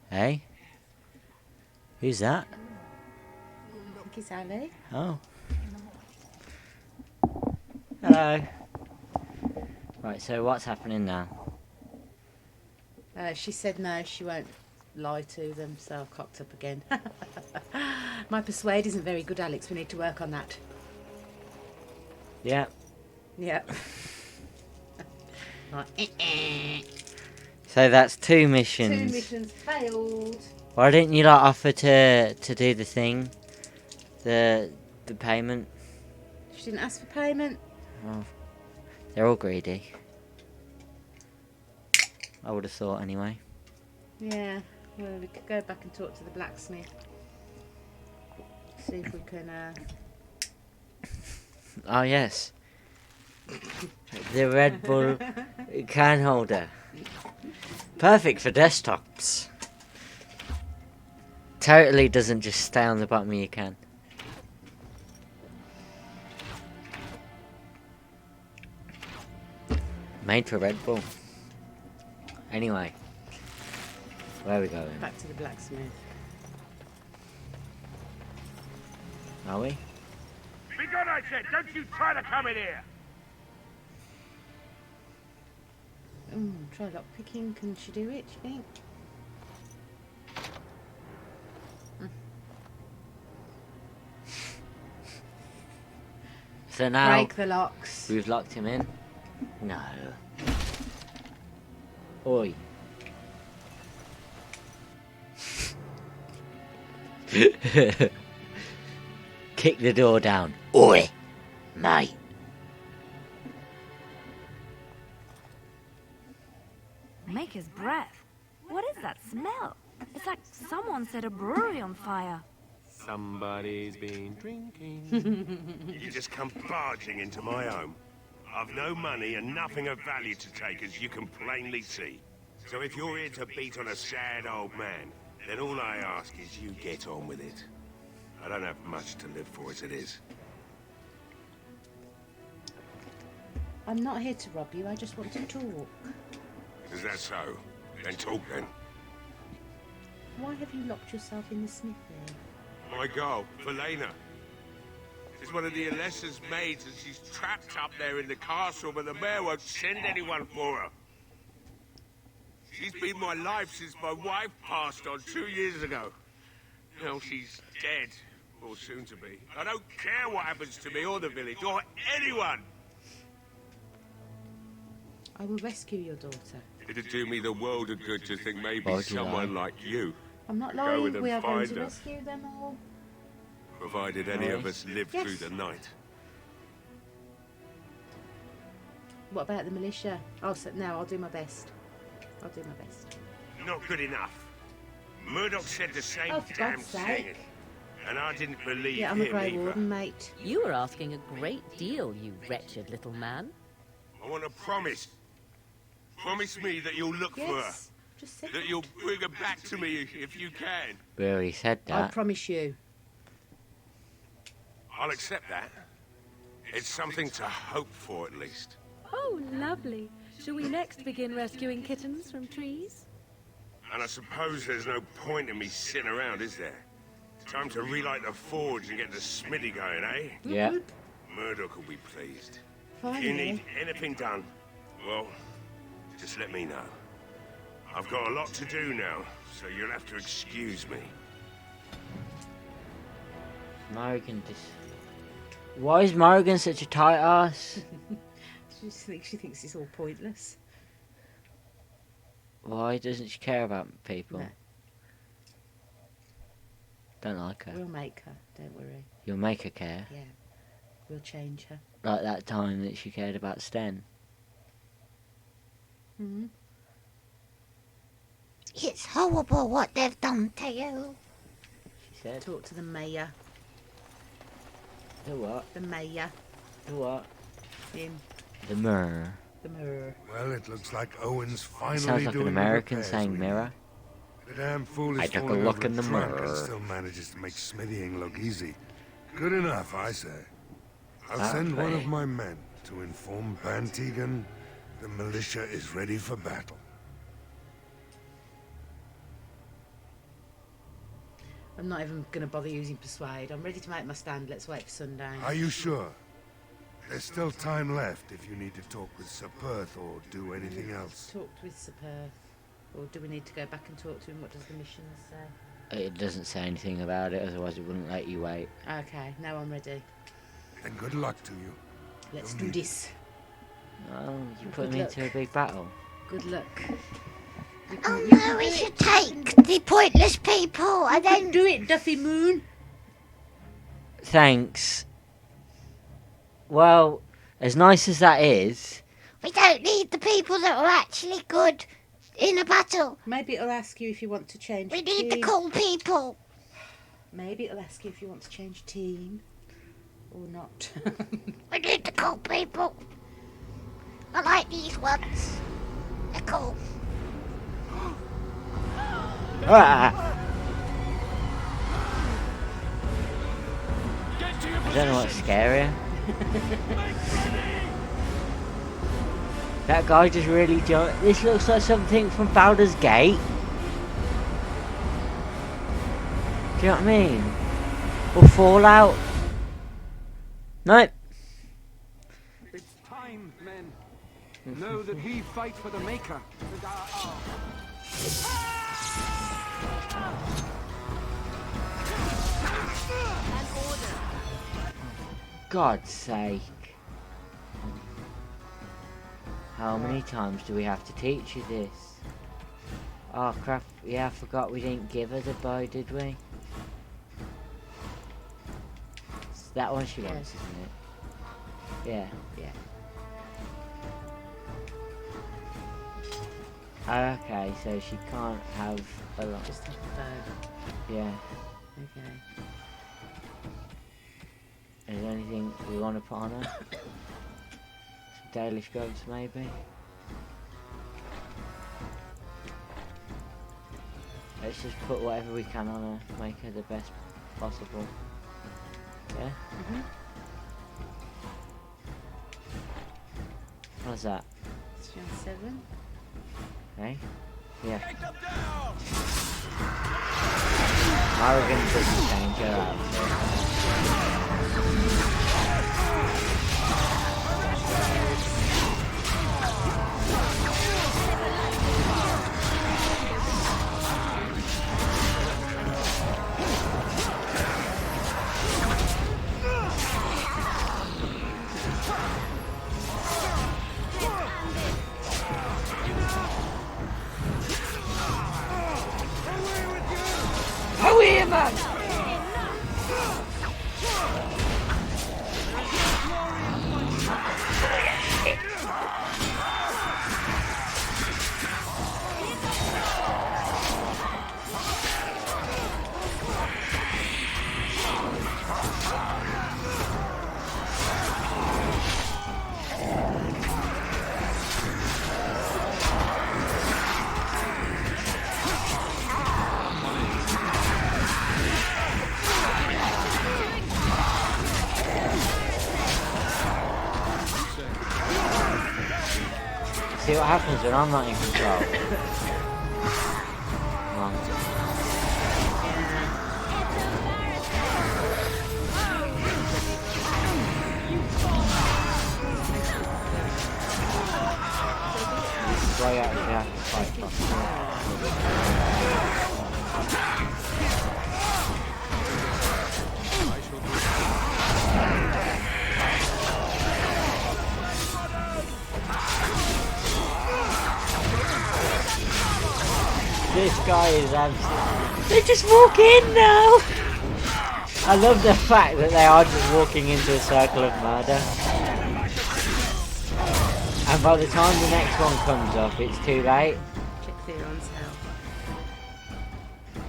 Hey? Who's that? I think it's Ali. Oh. Hello. Right, so what's happening now? She said no, she won't lie to them, so I've cocked up again. My persuade isn't very good, Alex. We need to work on that. Yeah. Yeah. Right. So that's 2 missions. 2 missions failed. Why didn't you like offer to do the thing? The payment? She didn't ask for payment. Oh, they're all greedy. I would have thought anyway. Yeah, well, we could go back and talk to the blacksmith. See if we can, Oh yes. The Red Bull can holder. Perfect for desktops. Totally doesn't just stay on the bottom of your can. Made for Red Bull. Anyway, where are we going? Back to the blacksmith. Are we? Be good, I said! Don't you try to come in here! Try lockpicking. Can she do it, do you think? So now break the locks. We've locked him in. No. Oi. Kick the door down. Oi, mate. Maker's breath. What is that smell? It's like someone set a brewery on fire. Somebody's been drinking. You just come barging into my home. I've no money and nothing of value to take, as you can plainly see. So if you're here to beat on a sad old man, then all I ask is you get on with it. I don't have much to live for as it is. I'm not here to rob you, I just want to talk. Is that so? Then talk then. Why have you locked yourself in the smithy? My girl, Valena. She's one of the Alessa's maids, and she's trapped up there in the castle, but the mayor won't send anyone for her. She's been my life since my wife passed on 2 years ago. Now she's dead, or soon to be. I don't care what happens to me or the village, or anyone! I will rescue your daughter. It'd do me the world of good to think maybe Why'd you someone lie? like you I'm not go lying, and we are going find to her. rescue them all. Provided any of Nice. us live Yes. through the night. What about the militia? Oh, so, no, I'll do my best. I'll do my best. Not good enough. Murdoch said the same Oh, for damn God's thing. sake. And I didn't believe Yeah, I'm a him Grey either. Warden, mate. You were asking a great deal, you wretched little man. I want a promise. Promise me that you'll look for her. Yes. Just say That you'll bring her back to me if you can. We already said I that. promise you. I'll accept that. It's something to hope for, at least. Oh, lovely. Shall we next begin rescuing kittens from trees? And I suppose there's no point in me sitting around, is there? Time to relight the forge and get the smithy going, eh? Yeah. Murdoch will be pleased. If Finally. you need anything done, well, just let me know. I've got a lot to do now, so you'll have to excuse me. Morrigan just... Why is Morrigan such a tight ass? She thinks it's all pointless. Why doesn't she care about people? No. Don't like her. We'll make her, don't worry. You'll make her care. Yeah. We'll change her. Like that time that she cared about Sten. Hmm. It's horrible what they've done to you. She said. Talk to the mayor. The what? The mayor. The what? Him. The mirror. The mirror. Well, it looks like Owen's finally Sounds like doing an the American repairs saying we mirror. need. The damn fool is I took a falling look over in the drunk mirror. and still manages to make smithying look easy. Good enough, I say. I'll Ah, send one of right. my men to inform Bantegan the militia is ready for battle. I'm not even going to bother using persuade. I'm ready to make my stand. Let's wait for sundown. Are you sure? There's still time left if you need to talk with Sir Perth or do anything else. Talked with Sir Perth. Or do we need to go back and talk to him? What does the mission say? It doesn't say anything about it, otherwise it wouldn't let you wait. Okay, now I'm ready. And good luck to you. Let's You'll do need this. Oh, you Good put me into a luck. big battle. Good luck. Oh no, we should take the pointless people and then do it, Duffy Moon. Thanks. Well, as nice as that is, we don't need the people that are actually good in a battle. Maybe it'll ask you if you want to change We need the team. cool people. Maybe it'll ask you if you want to change team. Or not. We need the cool people. I like these ones. They're cool. ah! I don't know what's scarier. That guy just really jumped. This looks like something from Baldur's Gate. Do you know what I mean? Or Fallout. Nope. It's time, men. Know that we fight for the Maker. And God's sake. How many times do we have to teach you this? Oh crap, yeah, I forgot we didn't give her the bow, did we? It's that one she wants, isn't it? Yeah. Yeah. Okay, so she can't have a lot. Just have the bow. Yeah. Okay. Is there anything we want to put on her? Some daily scrubs, maybe? Let's just put whatever we can on her, make her the best possible. Yeah? Mhm. What's that? It's round 7. Hey? Yeah. Morrigan doesn't change her outfit. Away, man! See what happens when I'm not in control. Come on. This is why you actually have to fight properly. This guy is absolutely... They just walk in now! I love the fact that they are just walking into a circle of murder. And by the time the next one comes up, it's too late. Check Theron's health.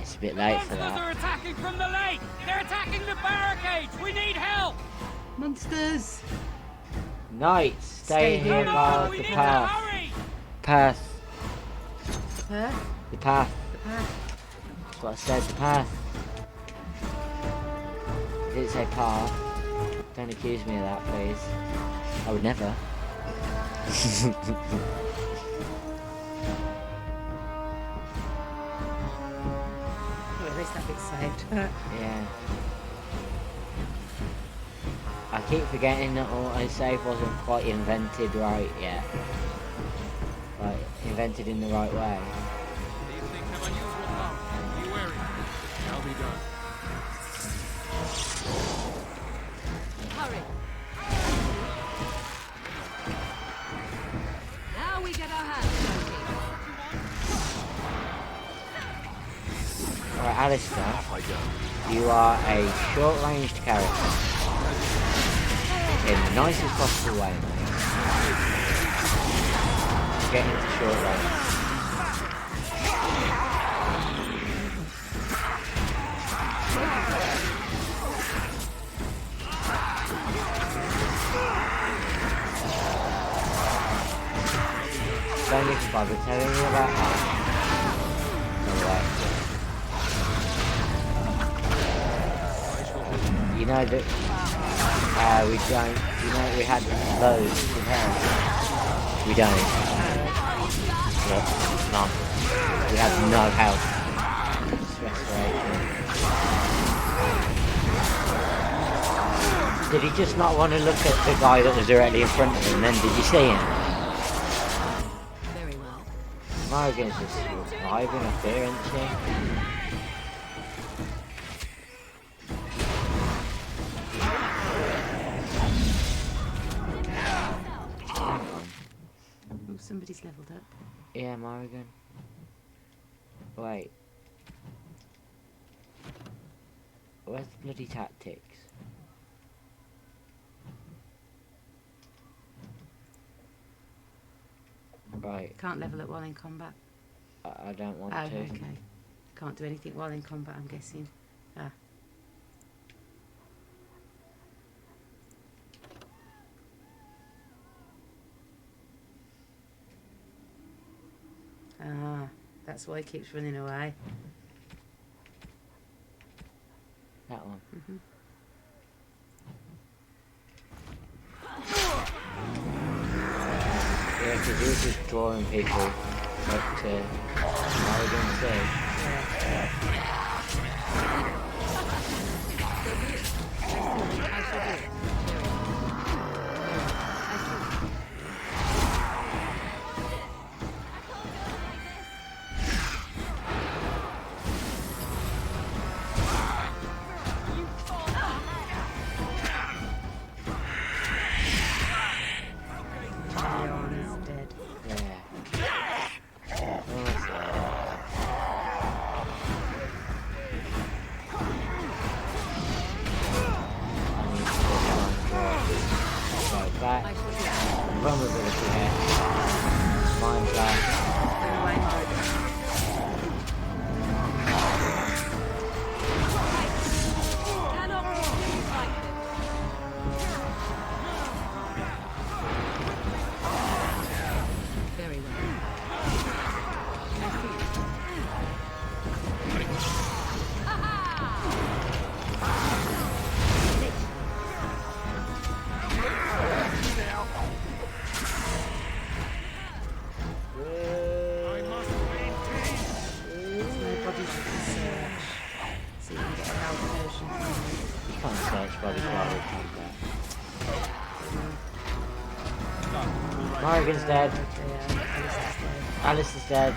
It's a bit late for Monsters that. are attacking from the lake! They're attacking the barricades! We need help! Monsters! Knights, stay here guard the path. Path. Huh? The path. The path. That's what I said, the path. I didn't say path. Don't accuse me of that, please. I would never. Well, at least that bit's saved. Yeah. I keep forgetting that autosave wasn't quite invented right yet. Like, invented in the right way. These things have unusual power. Be wary. Shall be done. Hurry. Now we get our hands dirty. Alright, Alistair, you are a short-ranged character. In the nicest possible way, mate. Get into short range. Don't even bother telling me about that. Anyway. You know that we don't, you know we had loads of health. We don't. Look, none. We have no health. Just restoration. Did he just not want to look at the guy that was directly in front of him then? Did you see him? Very well. Morrigan's just surviving up here, isn't she? Oh, somebody's leveled up. Yeah, Morrigan. Wait. Where's the bloody tactics? Right. Can't level up while in combat. I don't want Oh, to. okay. Can't do anything while in combat, I'm guessing. Ah. Ah, that's why he keeps running away. That one. Mm-hmm. Yeah, because he was just drawing people up to Morrigan too. Vulnerability here. Mind blast. Very well. Morrigan's dead. Alice is dead.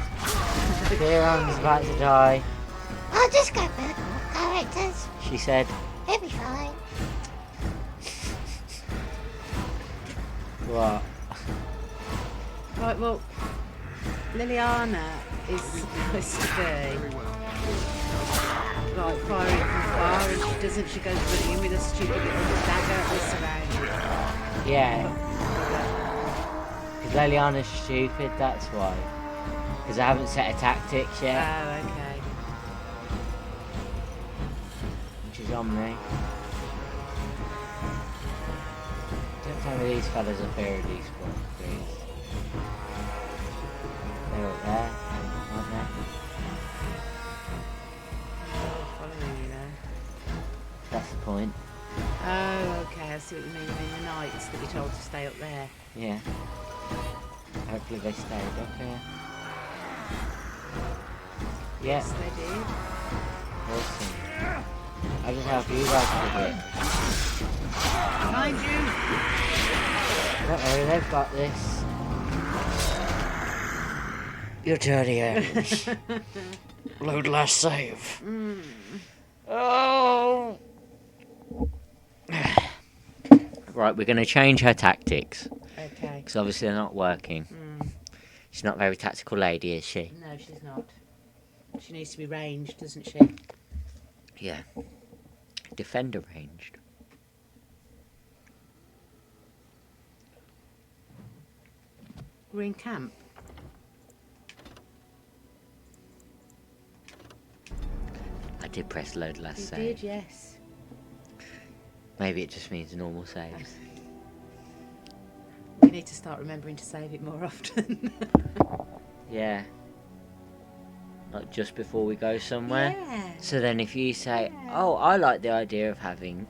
Theron's about to die. I'll just go back more characters. She said. It'll be fine. What? Right, well, Liliana is supposed to be like firing from far, and she doesn't. She goes running in with a stupid little dagger at this around. Yeah. Because Liliana's stupid, that's why. Because I haven't set her tactics yet. Oh, okay. Which is on me. Don't tell me these fellas are fair of these ones, please. They're up there, aren't they? Following you there. That's the point. Oh, okay. I see what you mean. You mean the knights that you're told to stay up there. Yeah. Hopefully they stayed up here. Yeah. Yes, they did. Awesome. I'll just help you guys with it. Behind you! Don't worry, they've got this. Your turn here. Load last save. Oh! Right, we're going to change her tactics. Okay. Because obviously they're not working. She's not a very tactical lady, is she? No, she's not. She needs to be ranged, doesn't she? Yeah. Defender ranged. We're in camp. I did press load last You save. did, yes. Maybe it just means normal saves. We need to start remembering to save it more often. Yeah. Like just before we go somewhere. Yeah. So then if you say, oh, I like the idea of having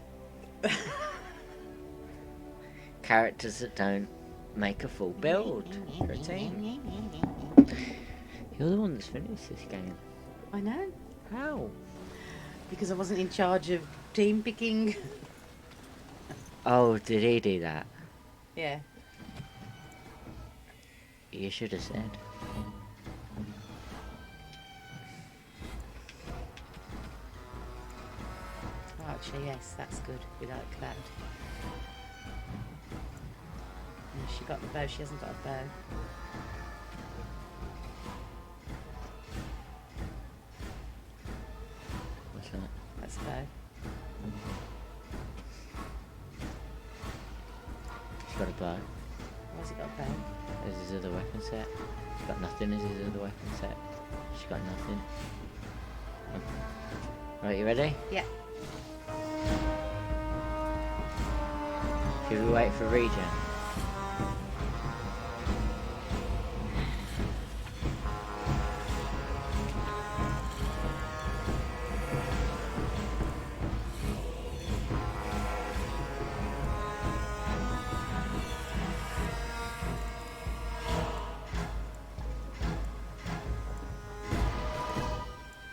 characters that don't make a full build for a team. You're the one that's finished this game. I know. How? Because I wasn't in charge of team picking. Oh, did he do that? Yeah. You should have said. Archer, yes, that's good. We like that. And she got the bow, she hasn't got a bow. What's that? That's a bow. She's got a bow. Why's he got a bow? Is his other weapon set? She's got nothing, is his other weapon set? She's got nothing. Right, you ready? Yeah. Should we wait for regen?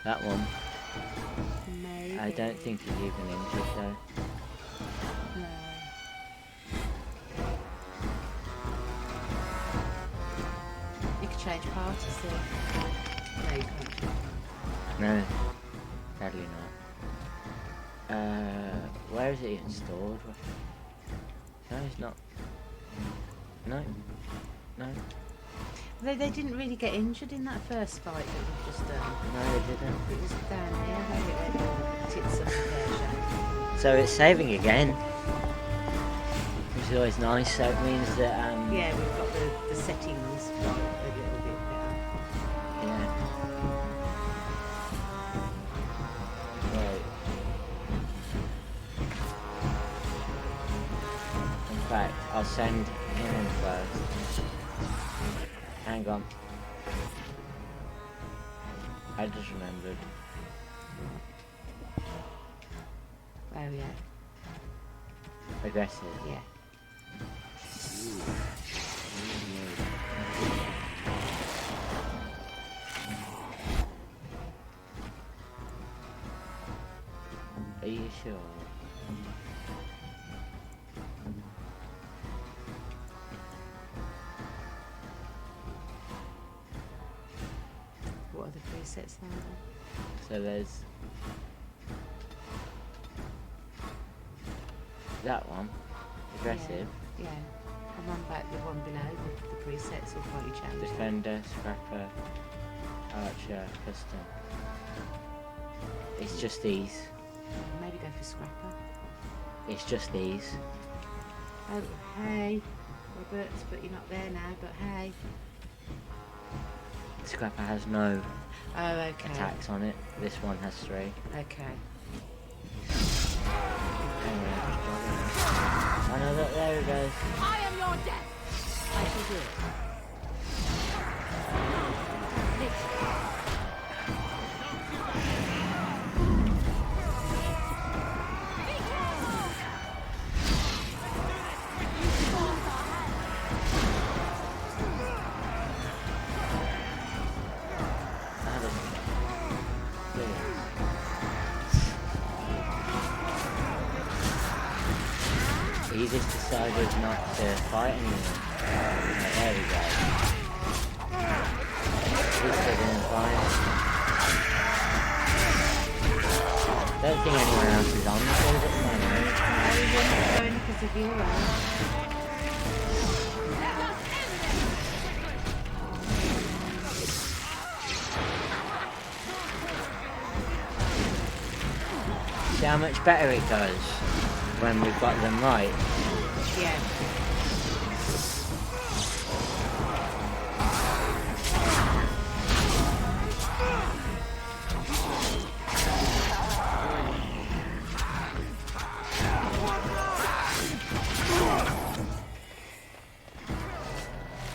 That one. Maybe. I don't think he's even injured though. No. You could change parties there. No, you can't. No, sadly not. Where is it even stored? No, it's not. No, no, They didn't really get injured in that first fight that we've just done. no, it didn't. It was down here where it went all tits up and pear-shaped. So it's saving again, which is always nice. So it means that Yeah, we've got the settings right a little bit better. yeah. Right. In fact, I'll send him in first. Hang on. I just remembered. Oh yeah, Aggressive. yeah. Are you sure? are the presets now then? So there's that one, aggressive, Yeah. I'm on back the one below with the presets will probably change. defender, scrapper, archer, custom. It's just these. Maybe go for scrapper. It's just these. Oh, hey, Robert, but you're not there now, but hey. Scrapper has no okay. attacks on it. This one has 3. Okay. Oh no, look, there it goes. I am your death. I shall do it. He just decided not to fight anymore. Right, there we go. He's still doing fine. Don't think anyone else is on the field at the moment. Only because of you, See how much better it goes when we've got them right. Yeah.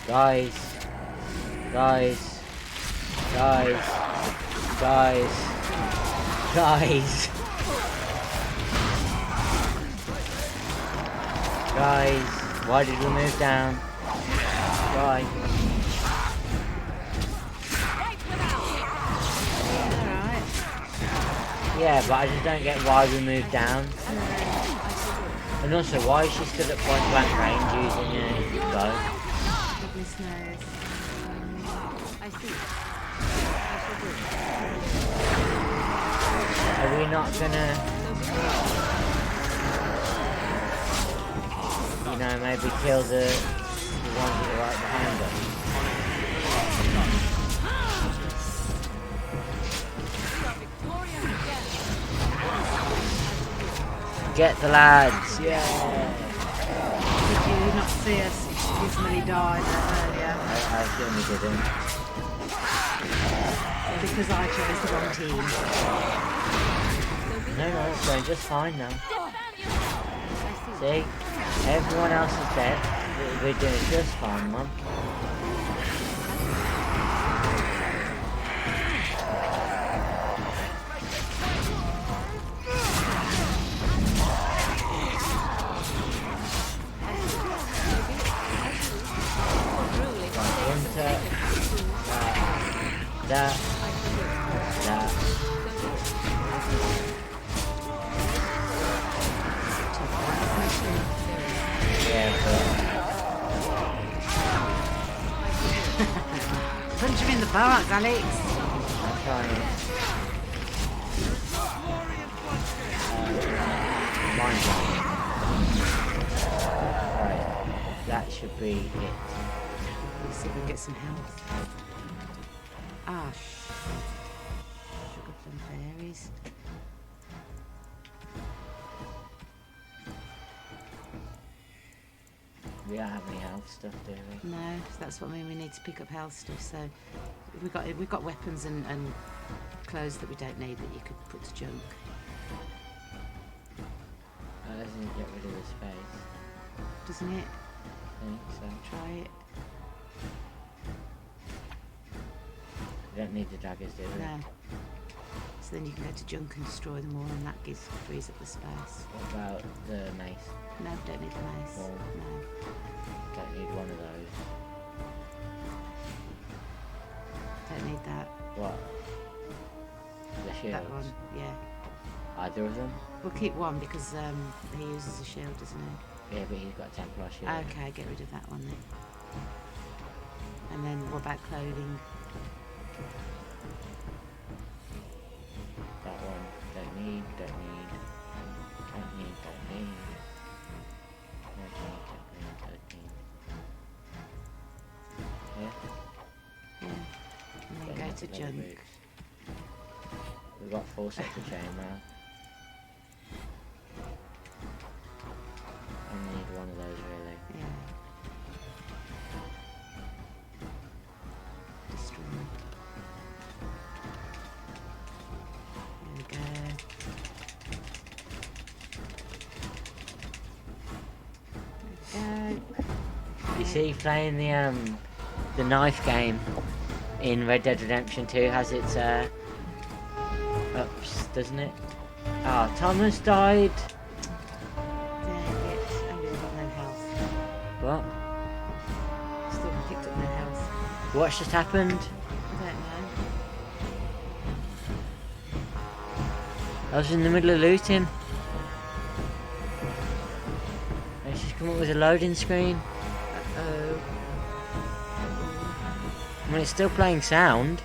Guys, guys, guys, guys, guys, guys, why did we move down? Why? Yeah, but I just don't get why we moved down. And also, why is she still at point blank range using a bow? Goodness knows. I see. Are we not gonna, you know, maybe kill the ones that are right behind us? Get the lads, yeah! Did you not see us dismally die earlier? I certainly didn't. Because I chose the wrong team. No, it's going just fine now. See? Everyone else is dead. We're doing just fine, Mum. That. Yeah, Punch him in the bark, Alex. I'm trying. Mind blowing. Right, that should be it. Let's see if we can get some health. Ah, sugar plum fairies. We don't have any health stuff, do we? No, so that's what I mean. We need to pick up health stuff. So we've got weapons and clothes that we don't need that you could put to junk. That doesn't get rid of the space. Doesn't it? I think so. Try it. We don't need the daggers, do we? No. So then you can go to junk and destroy them all, and that frees up the space. What about the mace? No, don't need the mace. Or No. don't need one of those. Don't need that. What? The shields? That one, yeah. Either of them? We'll keep one because he uses a shield, doesn't he? Yeah, but he's got a Templar shield. Okay, get rid of that one then. And then what about clothing? need. Yeah? And then go to junk. We've got 4 sets of chainmail. I need one of those really. Yeah. Destroy. There we go. You see, playing the knife game in Red Dead Redemption 2 has its ups, doesn't it? Ah, Thomas died. Dang it. I really got no health. What? Still picked up no health. What's just happened? I don't know. I was in the middle of looting. It's just come up with a loading screen. Uh-oh. I mean, it's still playing sound.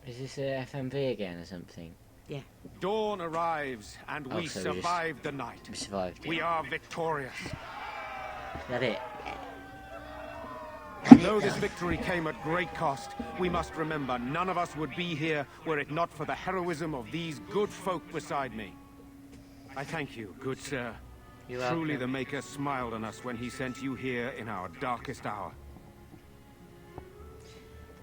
Is this a FMV again or something? Yeah. Dawn arrives, and we so we survived the night. We survived. We are victorious. Is that it? Though this victory came at great cost, we must remember none of us would be here were it not for the heroism of these good folk beside me. I thank you, good sir. You're Truly welcome. the Maker smiled on us when he sent you here in our darkest hour.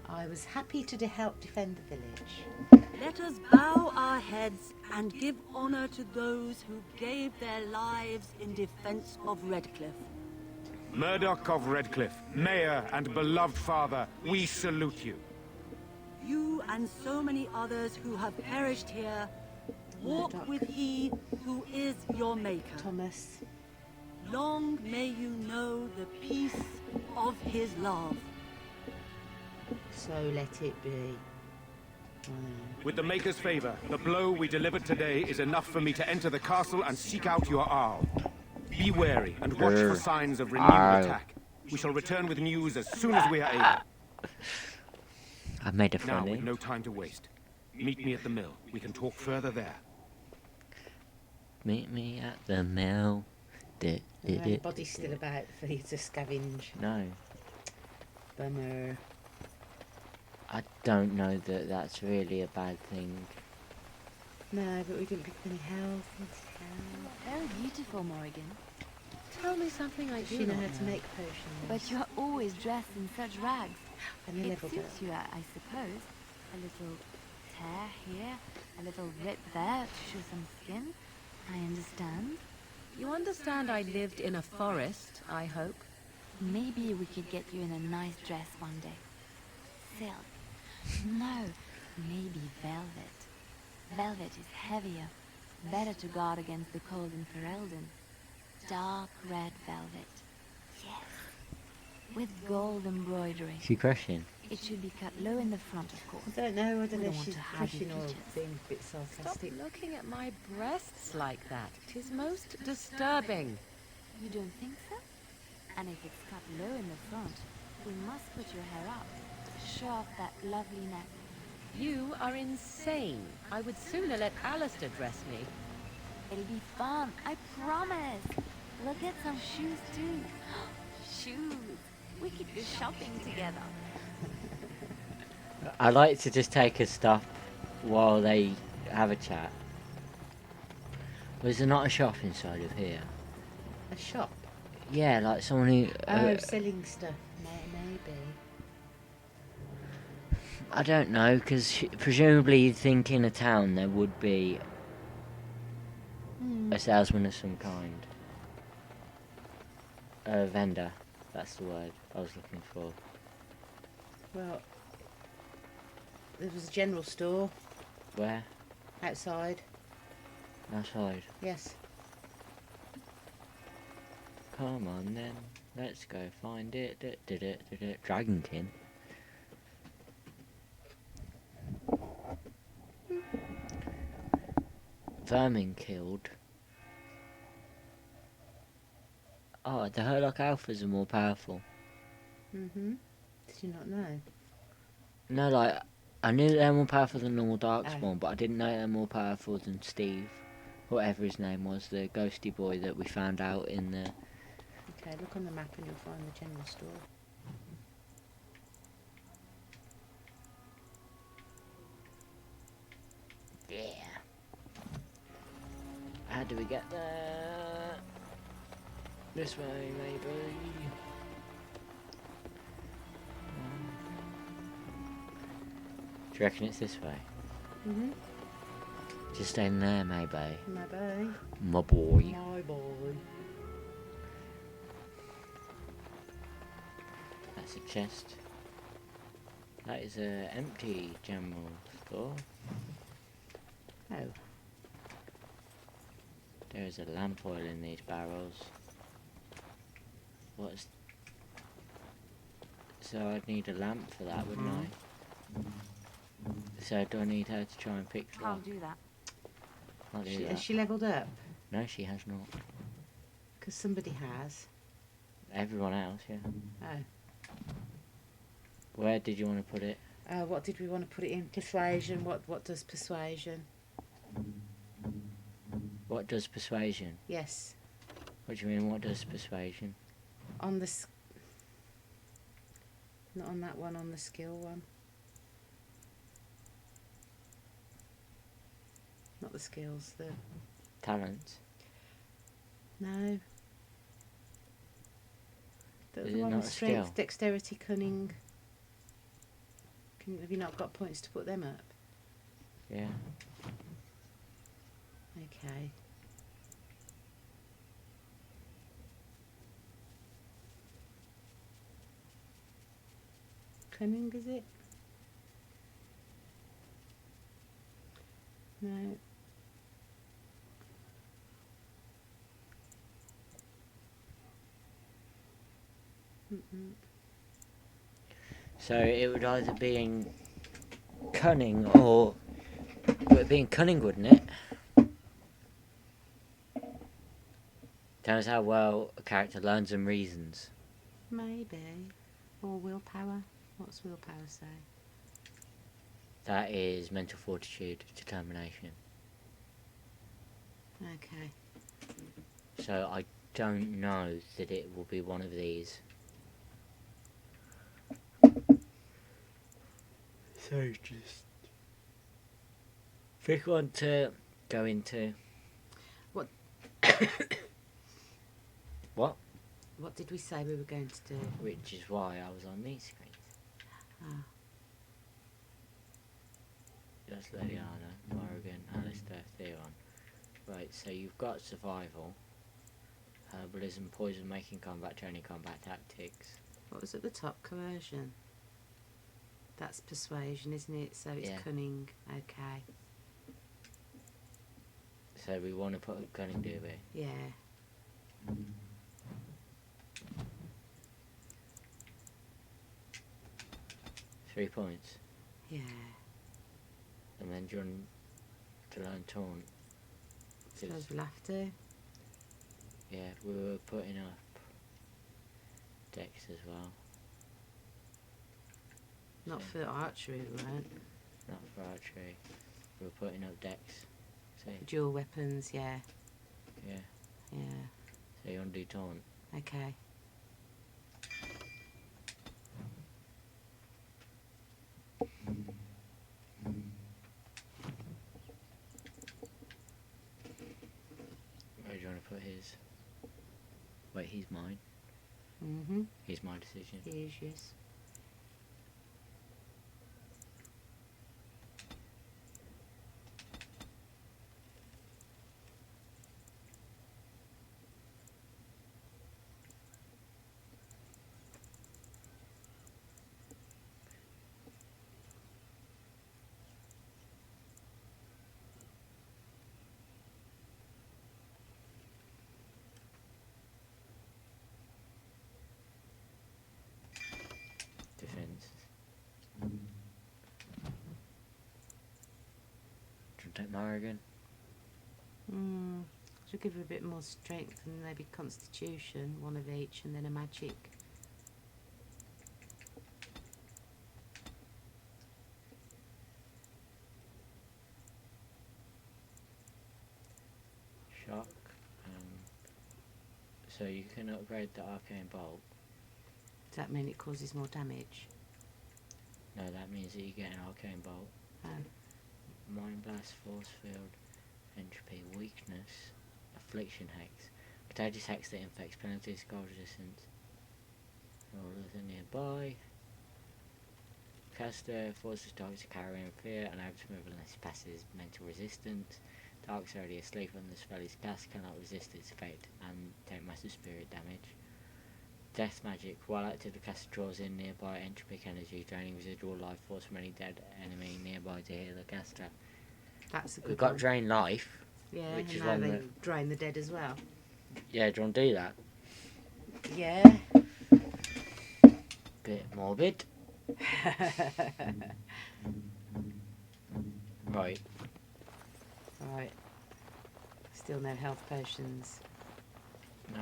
I was happy to help defend the village. Let us bow our heads and give honor to those who gave their lives in defense of Redcliffe. Murdoch of Redcliffe, Mayor and beloved father, we salute you. You and so many others who have perished here, walk Murdoch. with he who is your maker. Thomas. Long may you know the peace of his love. So let it be. With the Maker's favor, the blow we delivered today is enough for me to enter the castle and seek out your Arl. Be wary and watch for signs of renewed attack. We shall return with news as soon as we are able. I've made a Now, funny. with no time to waste. Meet me at the mill. We can talk further there. Meet me at the mill. No body's still about for you to scavenge. No. Bummer. I don't know that that's really a bad thing. No, but we didn't pick any health. Very beautiful, Morrigan. Tell me something I do She know not how to know. make potions. But you're always dressed in such rags. And you It leveled suits up. you, I suppose. A little tear here, a little rip there to show some skin. I understand. You understand I lived in a forest, I hope? Maybe we could get you in a nice dress one day. Silk. No, maybe velvet. Velvet is heavier, better to guard against the cold in Ferelden. Dark red velvet. Yes. With gold embroidery. Is she crushing? It should be cut low in the front, of course. I don't know. I don't We know don't if want she's to hide crushing your or features. being a bit Stop sarcastic. looking at my breasts like that. 'Tis most disturbing. You don't think so? And if it's cut low in the front, we must put your hair up. Show off that lovely neck. You are insane. I would sooner let Alistair dress me. It'll be fun, I promise. We'll get some shoes too. Shoes. We could go shopping together. I like to just take a stop while they have a chat. Was there not a shop inside of here? A shop? Yeah, like someone who... Oh, selling stuff. Maybe. I don't know, because presumably you'd think in a town there would be a salesman of some kind. A vendor, that's the word I was looking for. Well, there was a general store Where? outside. Outside. Yes. Come on then, let's go find it. Dragonkin. Vermin killed. Oh, the Herlock Alphas are more powerful. Mm-hmm. Did you not know? No, like, I knew they were more powerful than normal Darkspawn, but I didn't know they were more powerful than Steve. Whatever his name was, the ghosty boy that we found out in the... Okay, look on the map and you'll find the general store. Yeah. How do we get there? This way, maybe. Do you reckon it's this way? Mhm. Just staying there, maybe. Maybe. My boy. My boy. That's a chest. That is a empty general store. Oh. There is a lamp oil in these barrels. What's... So I'd need a lamp for that, wouldn't I? So do I need her to try and pick that? Can't do that. Can't do that. Has she levelled up? No, she has not. Because somebody has. Everyone else, yeah. Oh. Where did you want to put it? What did we want to put it in? Persuasion. What does persuasion? What does persuasion? Yes. What do you mean, what does persuasion? On the... Not on that one, on the skill one. Not the skills, the... Talents? No. The Is it one not with a strength, skill? dexterity, cunning. Have you not got points to put them up? Yeah. Okay. Cunning, is it? No. So it would either be in cunning or... It would be in cunning, wouldn't it? Tell us how well a character learns and reasons. Maybe. Or willpower. What's willpower say? That is mental fortitude, determination. Okay. So I don't know that it will be one of these. So just... Pick one to go into... What? What? What did we say we were going to do? Which is why I was on these screens. Ah. That's Leliana, Morrigan, Alistair, Theron. Right, so you've got survival, herbalism, poison making, combat training, combat tactics. What was at the top? Coercion. That's persuasion, isn't it? So it's Yeah. cunning. Okay. So we want to put a cunning, do we? Yeah. 3 points. Yeah. And then do you want to learn taunt? Suppose we'll have to. Yeah, we were putting up Dex as well. Not So- for archery, we weren't. Not for archery. We were putting up Dex. See? Dual weapons, yeah. Yeah. Yeah. So you want to do taunt? Okay. Where do you want to put his? Wait, he's mine. Mm-hmm. He's my decision. He is, yes. Defense. Do you want to take Morrigan? Should give her a bit more strength and maybe constitution, one of each, and then a magic. So you can upgrade the arcane bolt. Does that mean it causes more damage? No, that means that you get an arcane bolt. Oh. Mind blast, force field, entropy, weakness, affliction hex, contagious hex that infects penalties, gold resistance. Rollers are nearby. Caster forces dogs to carry in fear and able to move unless it passes mental resistance. Dark's already asleep when the spell is cast, cannot resist its effect and take massive spirit damage. Death magic. While active, the caster draws in nearby entropic energy, draining residual life force from any dead enemy nearby to heal the caster. That's a good We've got one. drain life. Yeah, which and is now one they that... drain the dead as well. Yeah, do you want to do that? Yeah. Bit morbid. Right. Right. Still no health potions. No.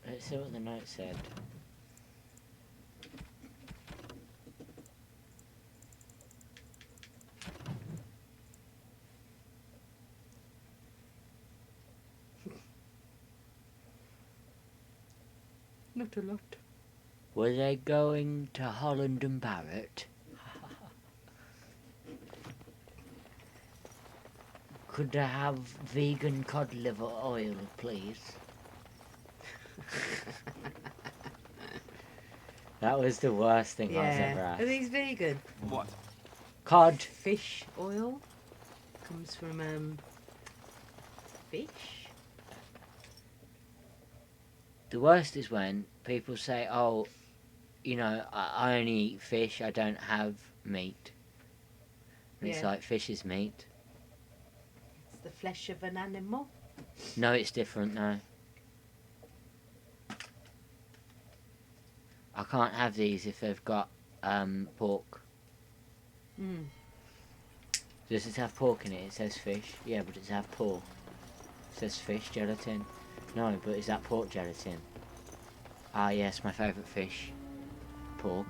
Let's see what the note said. Not a lot. Were they going to Holland and Barrett? Could I have vegan cod liver oil, please? That was the worst thing I was ever asked. Are these vegan? What? Cod. Fish oil. Comes from, fish. The worst is when people say, oh, you know, I only eat fish, I don't have meat. And it's Yeah. like, fish is meat. It's the flesh of an animal. No, it's different now. I can't have these if they've got pork. Mm. Does it have pork in it? It says fish. Yeah, but does it have pork? It says fish gelatin. No, but is that pork gelatin? Ah, yes, my favourite fish. Pork.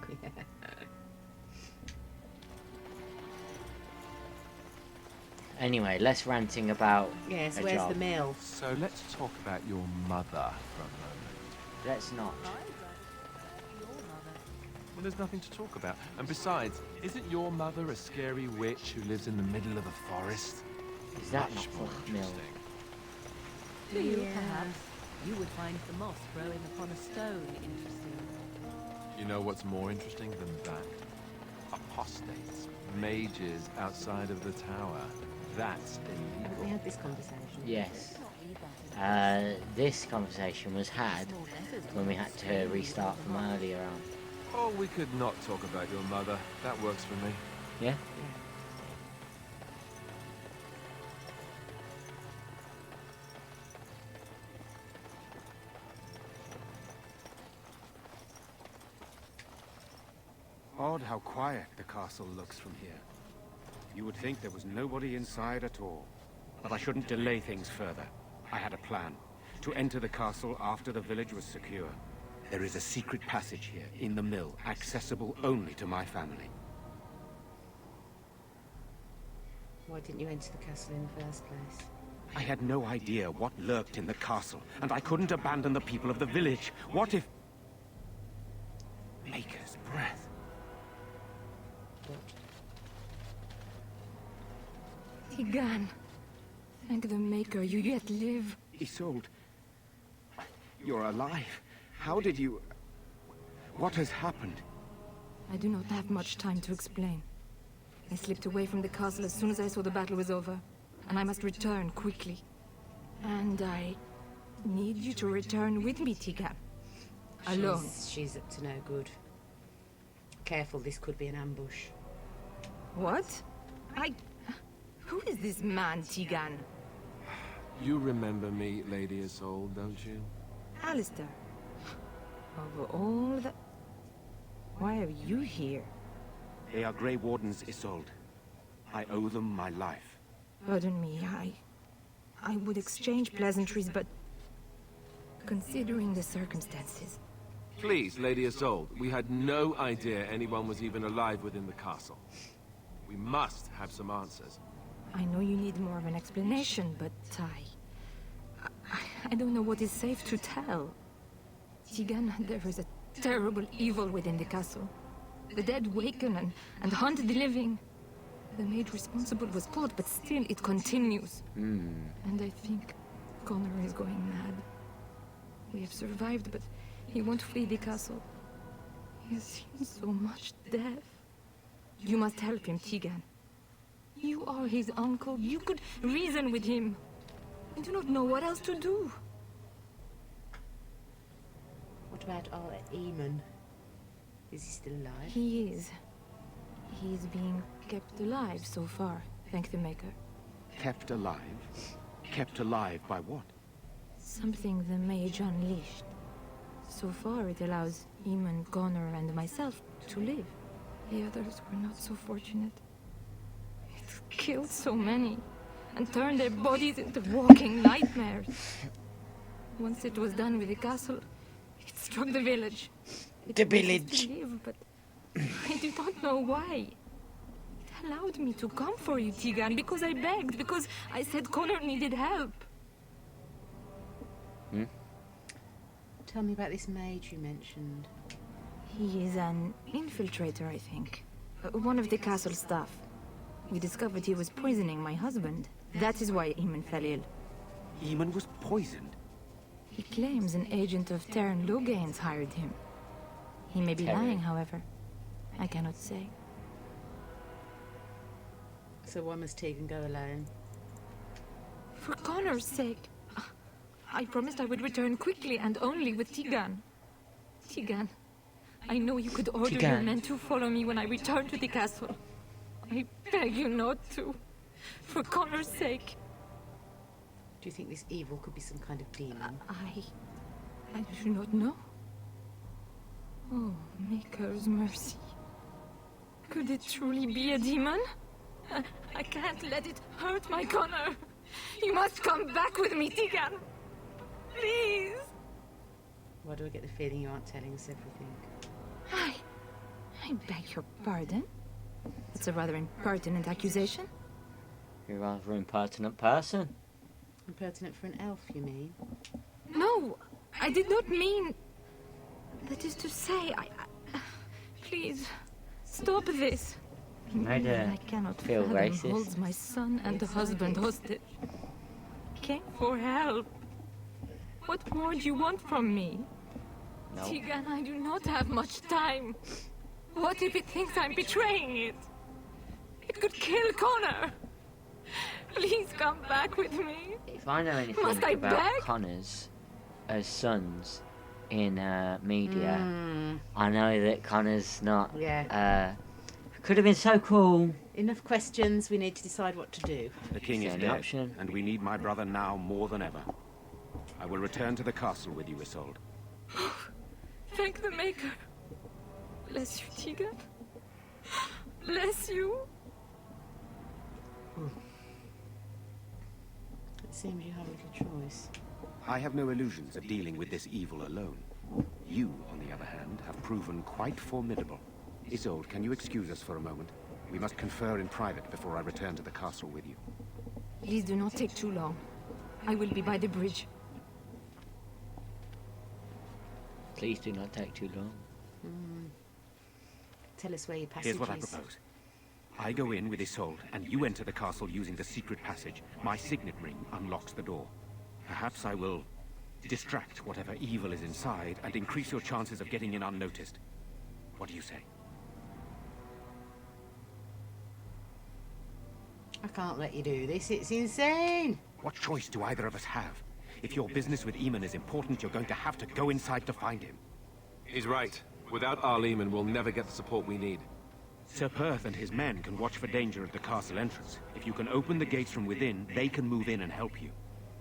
Anyway, less ranting about Yes, a where's job. the mill? So let's talk about your mother for a moment. Let's not. Well, there's nothing to talk about. And besides, isn't your mother a scary witch who lives in the middle of the forest? Is that Much not more for mill? interesting. To you, perhaps, you would find the moss growing upon a stone interesting. You know what's more interesting than that? Apostates, mages outside of the tower. That's Haven't we illegal. had this conversation? Yes. This conversation was had when we had to restart from earlier on. Oh, we could not talk about your mother. That works for me. Yeah? Odd how quiet the castle looks from here. You would think there was nobody inside at all. But I shouldn't delay things further. I had a plan. To enter the castle after the village was secure. There is a secret passage here, in the mill, accessible only to my family. Why didn't you enter the castle in the first place? I had no idea what lurked in the castle, and I couldn't abandon the people of the village. What if... Maker's breath. Tigan, thank the Maker you yet live. Isolde, you're alive. How did you... What has happened? I do not have much time to explain. I slipped away from the castle as soon as I saw the battle was over, and I must return quickly. And I need you to return with me, Tigan. Alone. She's up to no good. Careful, this could be an ambush. What? Who is this man, Tigan? You remember me, Lady Isolde, don't you? Alistair. Of all the... Why are you here? They are Grey Wardens, Isolde. I owe them my life. Pardon me, I would exchange pleasantries, but... Considering the circumstances... Please, Lady Isolde, we had no idea anyone was even alive within the castle. We must have some answers. I know you need more of an explanation, but I don't know what is safe to tell. Tigan, there is a terrible evil within the castle. The dead waken and haunt the living. The maid responsible was caught, but still it continues. And I think Connor is going mad. We have survived, but he won't flee the castle. He has seen so much death. You must help him, Tigan. You are his uncle. You could reason with him. I do not know what else to do. What about our Eamon? Is he still alive? He is. He is being kept alive so far, thank the Maker. Kept alive? Kept alive by what? Something the Mage unleashed. So far it allows Eamon, Connor, and myself to live. The others were not so fortunate. It killed so many, and turned their bodies into walking nightmares. Once it was done with the castle, it struck the village. The village. Live, but I do not know why. It allowed me to come for you, Tigan, because I begged, because I said Connor needed help. Tell me about this mage you mentioned. He is an infiltrator, I think. One of the castle staff. We discovered he was poisoning my husband. That is why Eamon fell ill. Eamon was poisoned? He claims an agent of Terran Logains hired him. He may be lying, however. I cannot say. So why must Tegan go alone? For Connor's sake. I promised I would return quickly and only with Tigan. Tigan, I know you could order your men to follow me when I return to the castle. I beg you not to. For Connor's sake. Do you think this evil could be some kind of demon? I do not know. Oh, Maker's mercy. Could it truly be a demon? I can't let it hurt my Connor. You must come back with me, Tigan. Please. Why do I get the feeling you aren't telling us everything? I beg your pardon. That's a rather impertinent accusation. You're a rather impertinent person. Impertinent for an elf, you mean? No, I did not mean... That is to say, please, stop this. Made her I cannot feel fathom racist. holds my son and the husband hostage. Came for help. What more do you want from me? No. Tigan, I do not have much time. What if it thinks I'm betraying it? It could kill Connor. Please come back with me. If I know anything Must I about beg? Connor's sons in media, I know that Connor's not. Yeah. Could have been so cool. Enough questions. We need to decide what to do. The king is Is there dead, an option? and we need my brother now more than ever. I will return to the castle with you, Isolde. Thank the Maker. Bless you, Tigan. Bless you. It seems you have little choice. I have no illusions of dealing with this evil alone. You, on the other hand, have proven quite formidable. Isolde, can you excuse us for a moment? We must confer in private before I return to the castle with you. Please do not take too long. I will be by the bridge. Please do not take too long. Tell us where your passage Here's what I is. propose. I go in with Isolde, and you enter the castle using the secret passage. My signet ring unlocks the door. Perhaps I will distract whatever evil is inside and increase your chances of getting in unnoticed. What do you say? I can't let you do this. It's insane. What choice do either of us have? If your business with Eamon is important, you're going to have to go inside to find him. He's right. Without Arl Eamon, we'll never get the support we need. Sir Perth and his men can watch for danger at the castle entrance. If you can open the gates from within, they can move in and help you.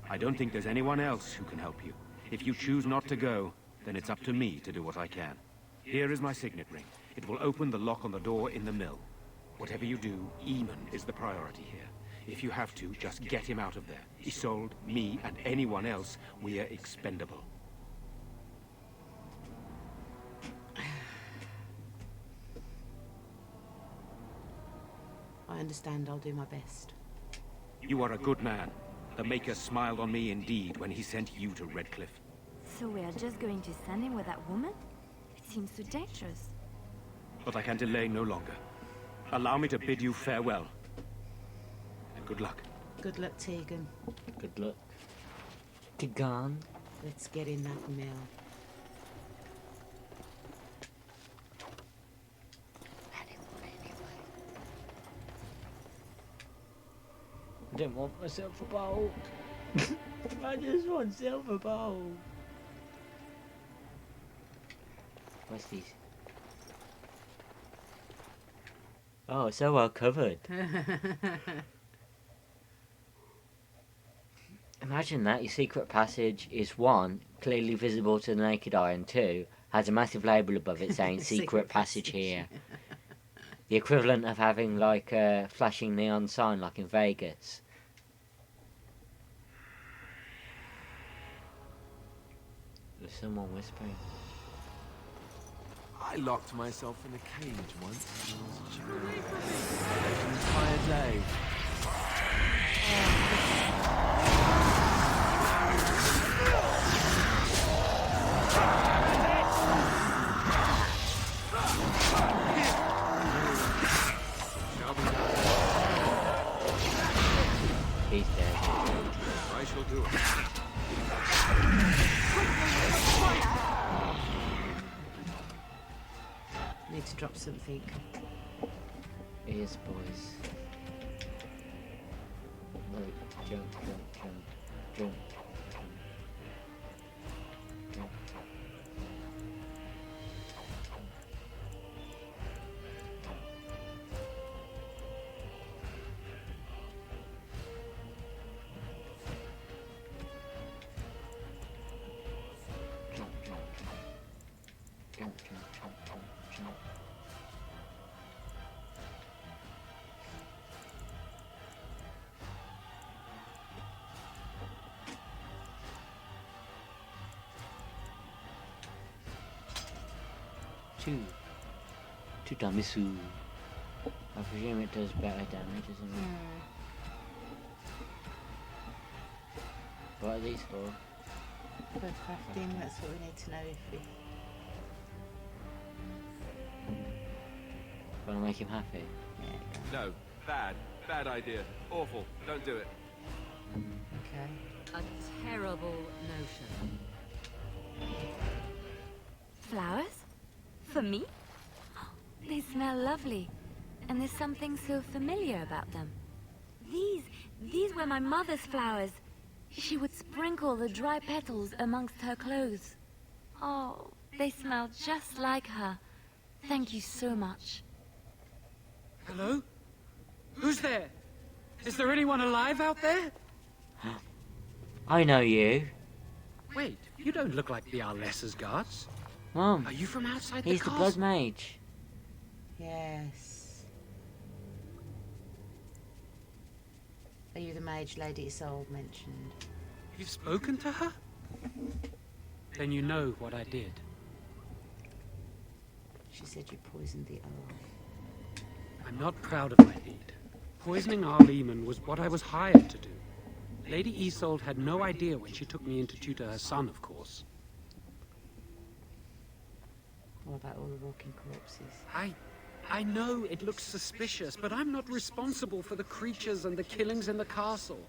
I don't think there's anyone else who can help you. If you choose not to go, then it's up to me to do what I can. Here is my signet ring. It will open the lock on the door in the mill. Whatever you do, Eamon is the priority here. If you have to, just get him out of there. Isolde, me, and anyone else, we are expendable. I understand. I'll do my best. You are a good man, The Maker smiled on me indeed when he sent you to Redcliffe. So we are just going to send him with that woman? It seems so dangerous. But I can delay no longer. Allow me to bid you farewell. And good luck. Good luck, Tegan. Good luck. Tegan. Let's get in that mill. I didn't want myself a bowl. I just want silver bowl. What's these? Oh, so well covered. Imagine that, your secret passage is 1, clearly visible to the naked eye, and 2, has a massive label above it saying secret passage here. The equivalent of having like a flashing neon sign like in Vegas. There's someone whispering. I locked myself in a cage once when I was a child. An entire day. He's dead. I shall do it. Need to drop something. Yes, boys. Right, jump, jump, jump, jump. Jump. Jump, jump, jump, jump, jump. Two Damisu. I presume it does better damage, doesn't it? What are these for? For crafting, that's what we need to know if we... Want to make him happy? No, bad. Bad idea. Awful. Don't do it. Okay. A terrible notion. Flowers? For me? They smell lovely. And there's something so familiar about them. These were my mother's flowers. She would sprinkle the dry petals amongst her clothes. Oh, they smell just like her. Thank you so much. Hello? Who's there? Is there anyone alive out there? I know you. Wait, you don't look like the Arlessa's guards. Mom. Are you from outside He's the the castle? Blood Mage. Yes. Are you the mage Lady Isolde mentioned? You've spoken to her? Then you know what I did. She said you poisoned the owl. I'm not proud of my deed. Poisoning Arleman was what I was hired to do. Lady Isolde had no idea when she took me in to tutor her son, of course. What about all the walking corpses? I know it looks suspicious, but I'm not responsible for the creatures and the killings in the castle.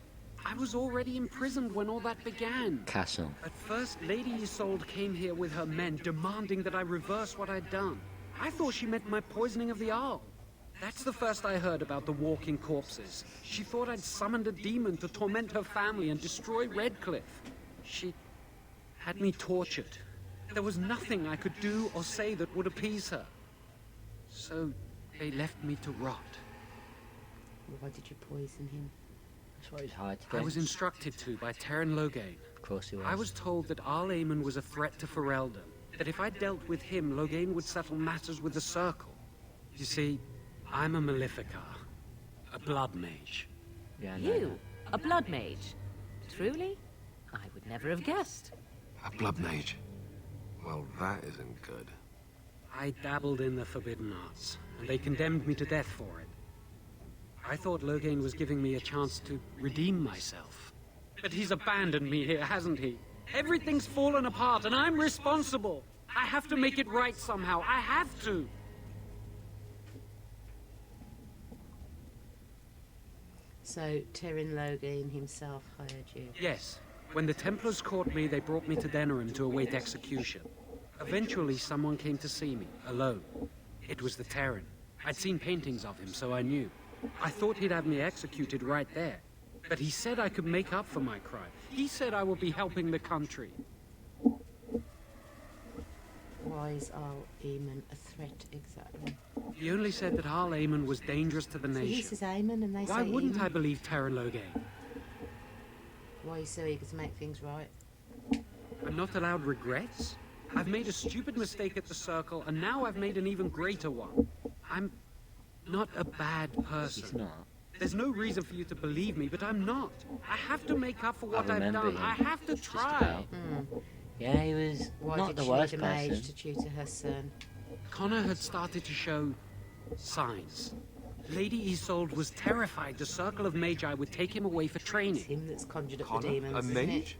I was already imprisoned when all that began. Castle. At first, Lady Isolde came here with her men, demanding that I reverse what I'd done. I thought she meant my poisoning of the Arl. That's the first I heard about the walking corpses. She thought I'd summoned a demon to torment her family and destroy Redcliffe. She had me tortured. There was nothing I could do or say that would appease her. So they left me to rot. Why did you poison him? That's why he's hard to I was instructed to by Teyrn Loghain. Of course he was. I was told that Arleman was a threat to Ferelden, that if I dealt with him, Loghain would settle matters with the Circle. You see, I'm a Maleficar, a blood mage. Yeah, You? A blood mage? Truly? I would never have guessed. A blood mage. Well, that isn't good. I dabbled in the forbidden arts, and they condemned me to death for it. I thought Loghain was giving me a chance to redeem myself. But he's abandoned me here, hasn't he? Everything's fallen apart, and I'm responsible. I have to make it right somehow. I have to. So, Terran Loghain himself hired you? Yes. When the Templars caught me, they brought me to Denerim to await execution. Eventually, someone came to see me, alone. It was the Terran. I'd seen paintings of him, so I knew. I thought he'd have me executed right there. But he said I could make up for my crime. He said I would be helping the country. Why is Al Eamon a threat exactly? He only said that Al Eamon was dangerous to the So nation. he says Eamon and they say Why wouldn't Eamon? I believe Terran Loghain? Why are you so eager to make things right? I'm not allowed regrets? I've made a stupid mistake at the Circle, and now I've made an even greater one. I'm not a bad person. He's not. There's no reason for you to believe me, but I'm not. I have to make up for what I've remember done. him. I have to try. about. Yeah, he was Why not did the she worst need a mage person. to tutor her son? Connor had started to show signs. Lady Isolde was terrified the Circle of Magi would take him away for training. It's him that's conjured up Connor? the demons, A isn't mage? it?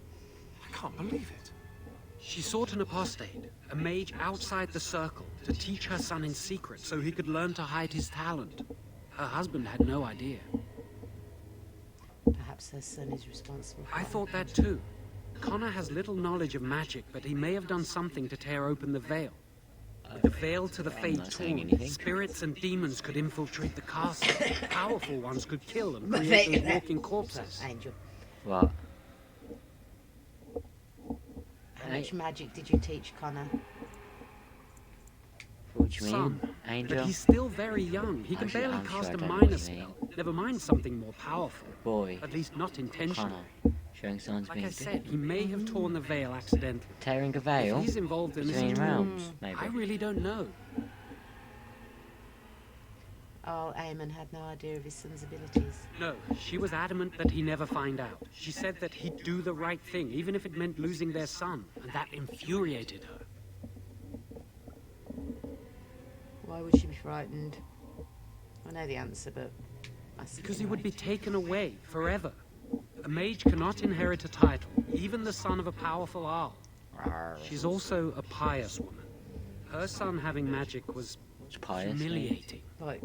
I can't believe it. She sought an apostate, a mage outside the Circle, to teach her son in secret so he could learn to hide his talent. Her husband had no idea. Perhaps her son is responsible for I it. thought that too. Connor has little knowledge of magic, but he may have done something to tear open the veil. With the veil to the I'm fate not saying torn, anything. spirits and demons could infiltrate the castle. Powerful ones could kill and But create they- those walking corpses. Angel. What? How much magic did you teach Connor? What do you mean? Some, Angel? but he's still very young. He can Actually, barely I'm sure cast I a don't know minor what you mean. spell. Never mind something more powerful. Boy. At least not intentionally. Connor. Showing signs of Like being I said, he may have torn the veil accidentally. tearing a veil. If he's involved in Between this, realms, maybe. I really don't know. Oh, Eamon had no idea of his son's abilities. No, she was adamant that he never find out. She said that he'd do the right thing, even if it meant losing their son, and that infuriated her. Why would she be frightened? I know the answer, but... Because he would be taken away forever. A mage cannot inherit a title, even the son of a powerful Arl. She's also a pious woman. Her son having magic was pious, humiliating. Like,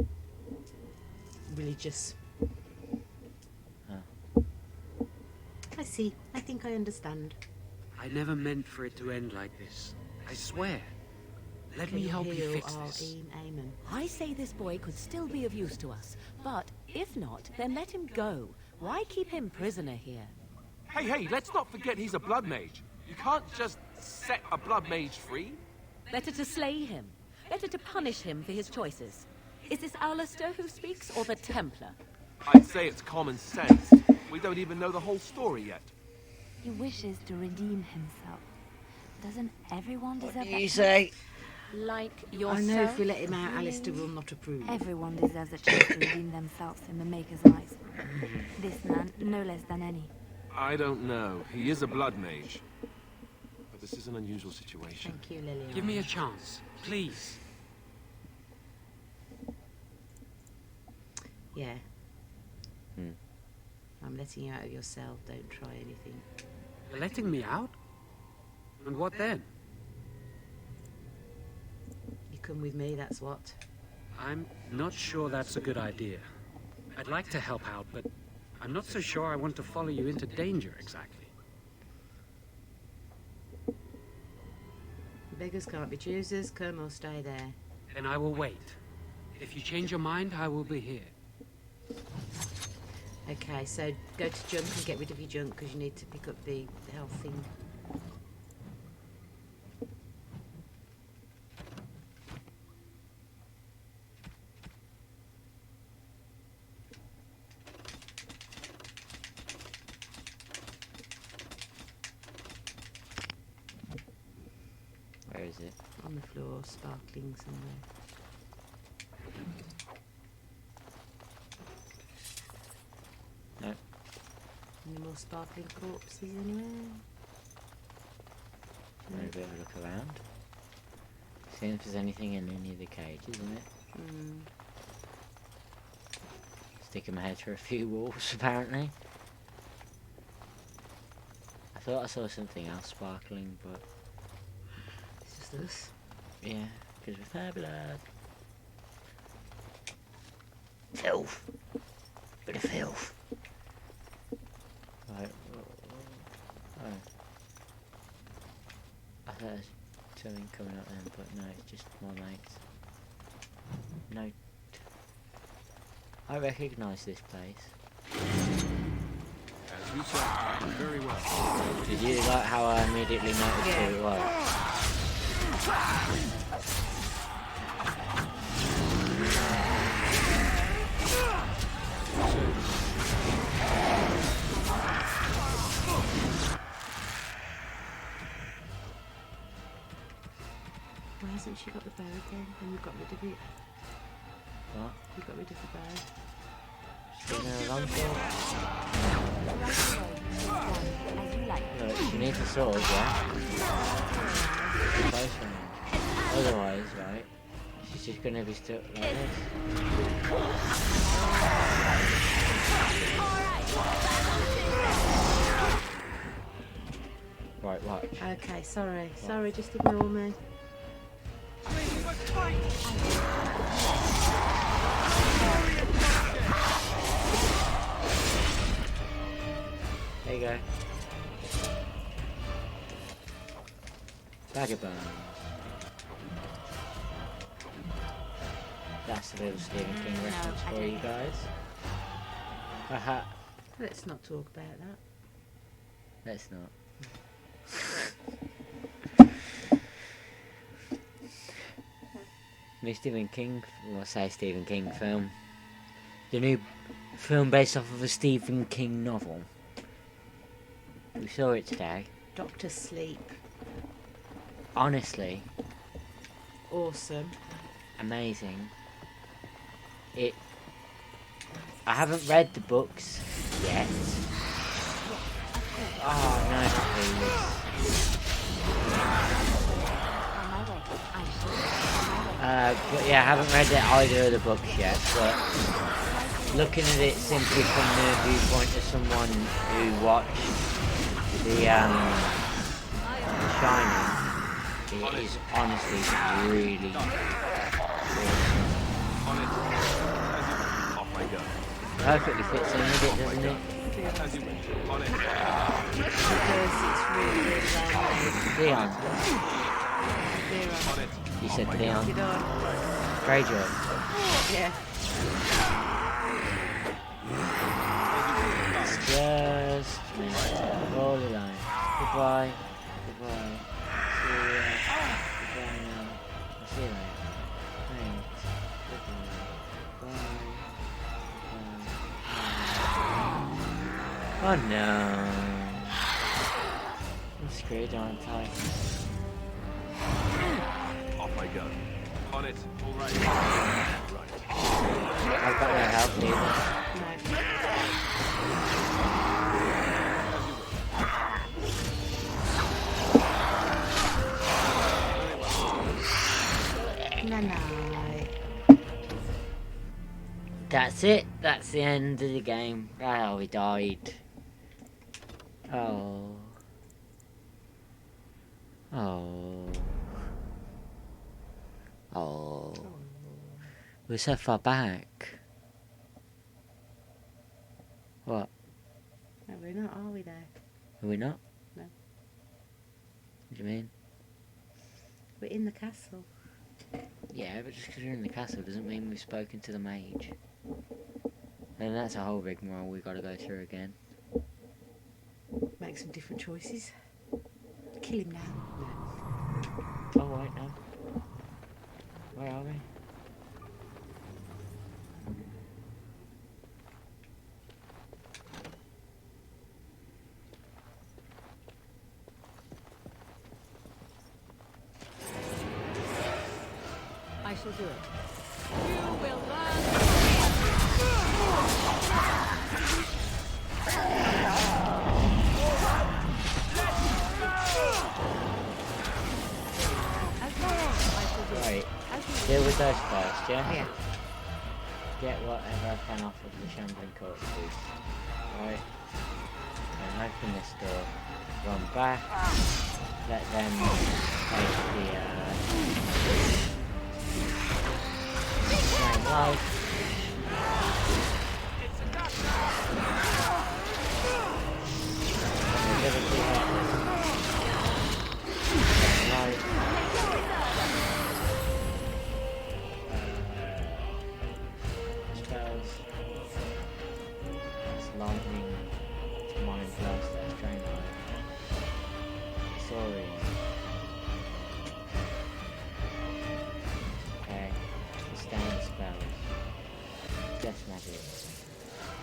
religious. I see. I think I understand. I never meant for it to end like this. I swear. Let Can me you help you heal fix our this. Eamon? I say this boy could still be of use to us, but if not, then let him go. Why keep him prisoner here? Hey, let's not forget he's a blood mage. You can't just set a blood mage free. Better to slay him. Better to punish him for his choices. Is this Alistair who speaks, or the Templar? I'd say it's common sense. We don't even know the whole story yet. He wishes to redeem himself. Doesn't everyone deserve What do that you chance? say? Like I yourself? know if we let him out, Alistair will not approve. Everyone deserves a chance to redeem themselves in the Maker's eyes. This man, no less than any. I don't know. He is a blood mage. But this is an unusual situation. Thank you, Lily. Give me a chance, please. Yeah. Hmm. I'm letting you out of your cell. Don't try anything. You're letting me out? And what then? You come with me, that's what. I'm not sure that's a good idea. I'd like to help out, but I'm not so sure I want to follow you into danger exactly. Beggars can't be choosers. Come or stay there. Then I will wait. If you change your mind, I will be here. Okay, so go to junk and get rid of your junk because you need to pick up the health thing. Where is it? On the floor, sparkling somewhere. No. Any more sparkling corpses anywhere? Have a bit of a look around. See if there's anything in any of the cages, isn't it? Mm. Sticking my head through a few walls, apparently. thought I saw something else sparkling, but It's just us. yeah, because with her blood. Filth. Bit of filth. Right. Oh. I thought there was something coming up then, but no, it's just more mates. No. I recognise this place. As you said, very well. Did you like how I immediately noticed who it was? Why hasn't she got the bow again when you got rid of it? What? You got rid of the bow. She's been there a long time. Look, she needs a sword, yeah? Close range. Otherwise, right, she's just gonna be stuck like this. Right, watch. Okay, sorry. Sorry, just ignore me. There you go. Vagabond. That's a little Stephen King reference for you guys. Haha. Let's not talk about that. Let's not. New Stephen King, well, I say Stephen King film. The new film based off of a Stephen King novel. We saw it today. Doctor Sleep. Honestly, Awesome. amazing. I haven't read the books yet. Oh no, please. But yeah, I haven't read either of the books yet, but looking at it simply from the viewpoint of someone who watched the Shining, it is honestly really perfectly fits in with it, doesn't it? Because it's really well Leon. made. You said Leon. Did I? Great job. Yeah. It's just all alone. Goodbye. Goodbye. See ya. Goodbye now. I'll see you later. Thanks. Goodbye. Bye. Oh no. I'm screwed, aren't I? Off I go. On it. All right. I've got no help either. No. That's it. That's the end of the game. Oh, we died. Oh. Oh. Oh. We're so far back. What? No, we're not, are we though? Are we not? No. What do you mean? We're in the castle. Yeah, but just because we're in the castle doesn't mean we've spoken to the mage. And that's a whole rigmarole we gotta go through again. Make some different choices. Kill him now. Oh, wait, no. Where are we? I shall do it. You will learn. Right. Deal with those first, yeah? Yeah. Get whatever I can off of the shambling corpses. Right. And open this door. run back. Let them take the flame low. Spells. That's lightning. Mind blast. That's drain light. Sorry. Okay. Stand spells. Death magic.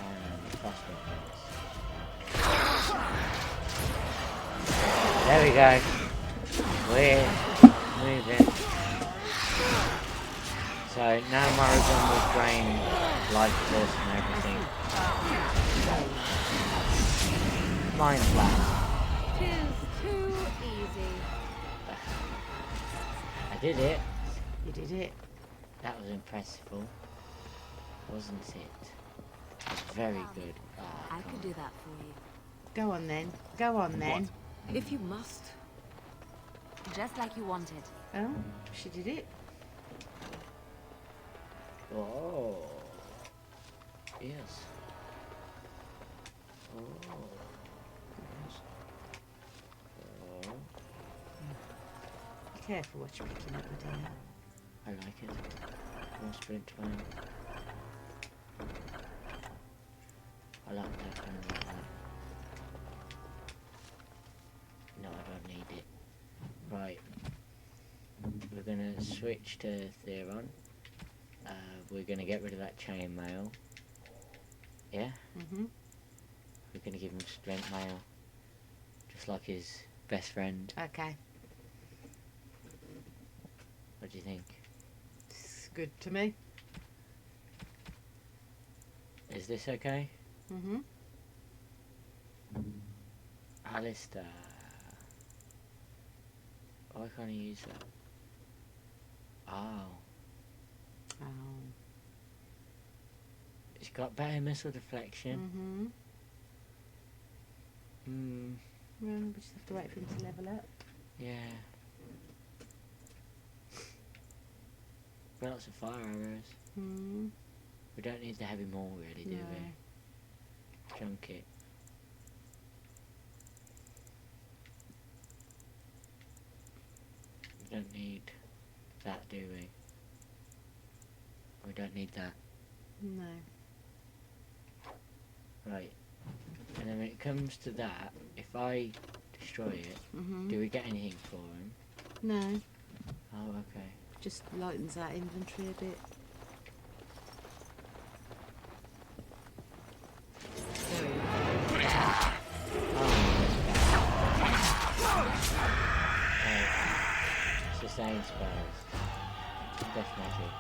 And crossbow spells. There we go. We're moving. So now Morrigan will drain life force and everything. Mind blast. Tis too easy. I did it. You did it. That was impressive, wasn't it? Very good. I could do that for you. Go on then. Go on then. If you must. Just like you wanted. Oh, she did it. Oh. Yes. Oh. Yes. Oh. Be careful what you're picking up, my dear. I like it. More sprint flame. I like that kind of like that. No, I don't need it. Right. We're gonna switch to Theron. We're gonna get rid of that chainmail. Yeah? Mm-hmm. We're gonna give him splint mail. Just like his best friend. Okay. What do you think? It's good to me. Is this okay? Mm-hmm. Alistair. Why can't I use that? Oh. Oh. It's got better missile deflection. Mm-hmm. Well, we just have to wait for him to level up. Yeah. Lots of fire arrows. Hmm. We don't need the heavy maul really, do we? Chunk it. We don't need that, do we? We don't need that. No. Right. And then when it comes to that, if I destroy it, do we get anything for him? No. Oh, okay. Just lightens our inventory a bit. Sustain spells, death magic,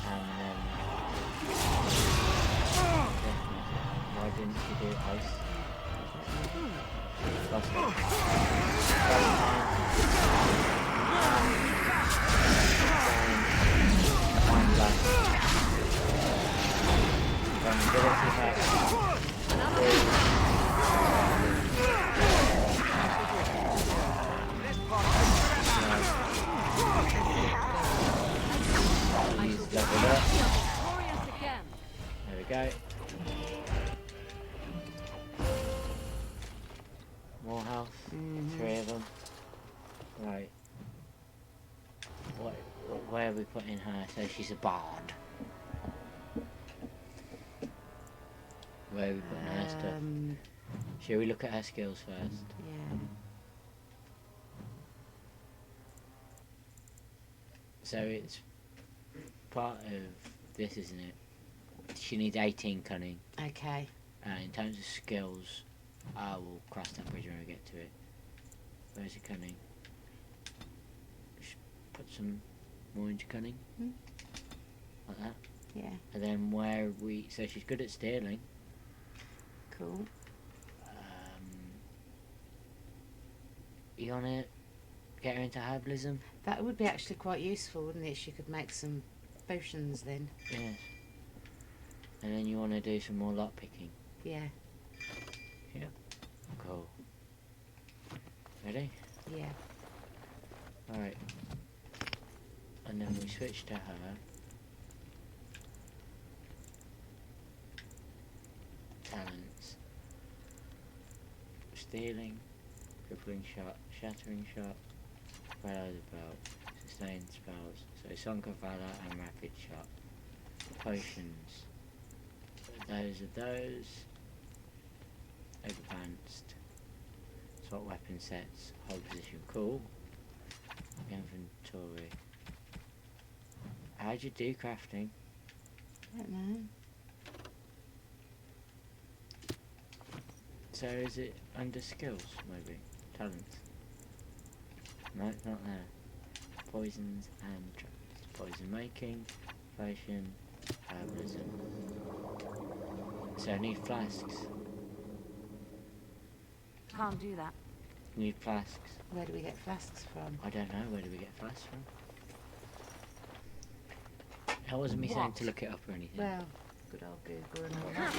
and then death magic. Why didn't you do ice? Last time. Mind blast. Vulnerability hack. Leveled up. There we go. More health. 3 of them. Right. Where are we putting her? So she's a bard. Where are we putting her stuff? Shall we look at her skills first? Yeah. So it's part of this, isn't it? She needs 18 cunning. Okay. In terms of skills, I will cross that bridge when we get to it. Where's the cunning? Just put some more into cunning. Like that. Yeah. And then where we... So she's good at stealing. Cool. You wanna get her into herbalism? That would be actually quite useful, wouldn't it? She could make some potions then. Yes. And then you want to do some more lock picking? Yeah. Yeah. Cool. Ready? Yeah. Alright. And then we switch to her. Talents. Stealing, crippling shot, shattering shot, Valor of the Belt, sustained spells. So Song of Valor and rapid shot. Potions. Those are those. Advanced. Swap weapon sets. Hold position. Cool. Inventory. How'd you do crafting? I don't know. So is it under skills, maybe? Talents? No, not there. Poisons and traps. Poison making, potion, herbalism. So I need flasks. Can't do that. Need flasks. Where do we get flasks from? I don't know, where do we get flasks from? That wasn't me saying to look it up or anything. Well, good old Google and all that.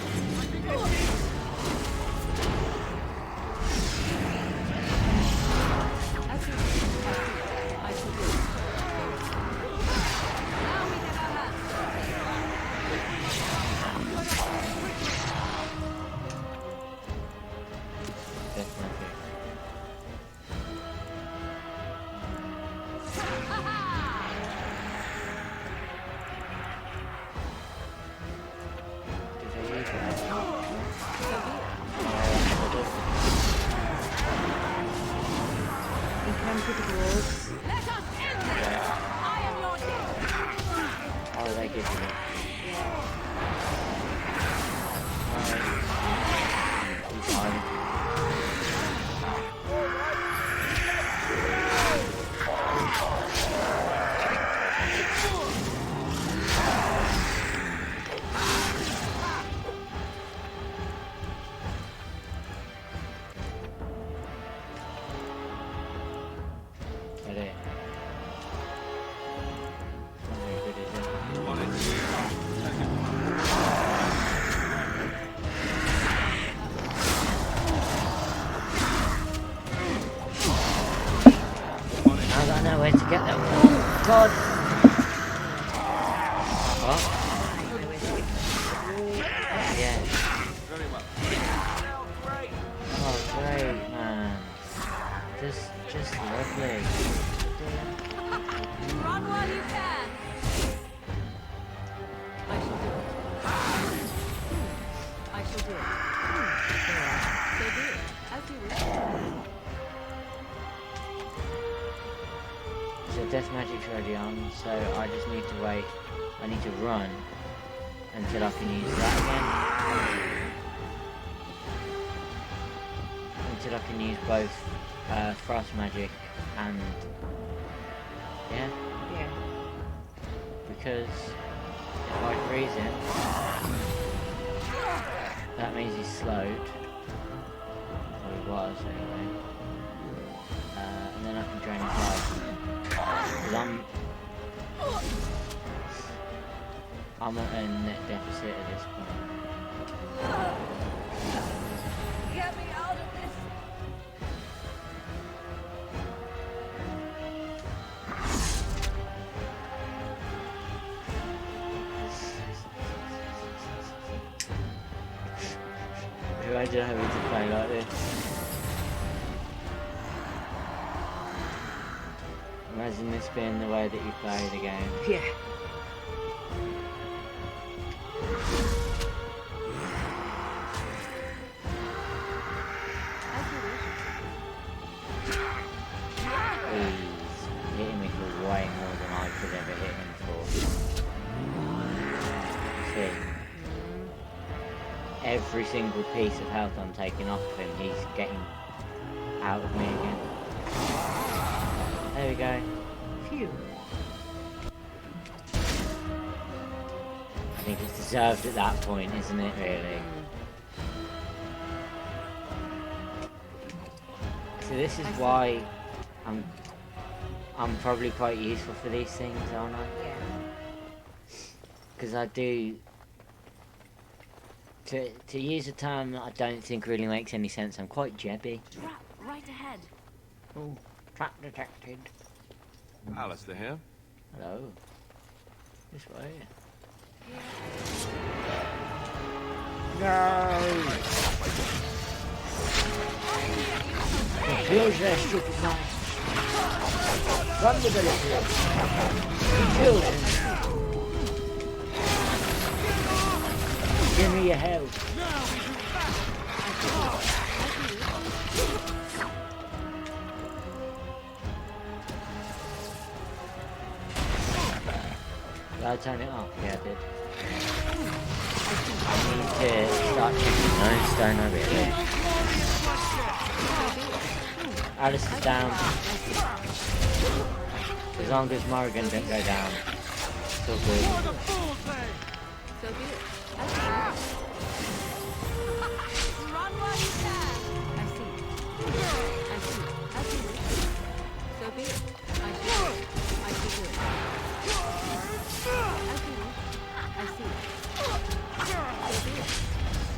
Oh, they give you that. Where to get them? Oh God! What? Yeah. Very well. Oh great, man! Just lovely. Run while you can. I shall do it. So be it. As you wish. So death magic's already on, so I just need to wait. I need to run until I can use that again. Until I can use both frost magic and yeah. Because if I freeze him, that means he's slowed. Or he was anyway. And then I can drain his life. Because I'm at a net deficit at this point. Get me out of this. Imagine having to play like this. Imagine this being the way that you play the game. Yeah. He's hitting me for way more than I could ever hit him for. See? Every single piece of health I'm taking off of him, he's getting out of me again. There we go. Phew. I think it's deserved at that point, isn't it, really? So this is why I'm probably quite useful for these things, aren't I? Yeah. Because I do... To use a term that I don't think really makes any sense, I'm quite jebby. Trap right ahead. Oh, trap detected. Alistair here. Hello. This way. No! Close their stupid mouths. Run with the little. Kill him. Give me your help. Did I turn it off? Yeah, I did. I need to start checking those, don't I really? Alice is down. As long as Morrigan don't go down. So good.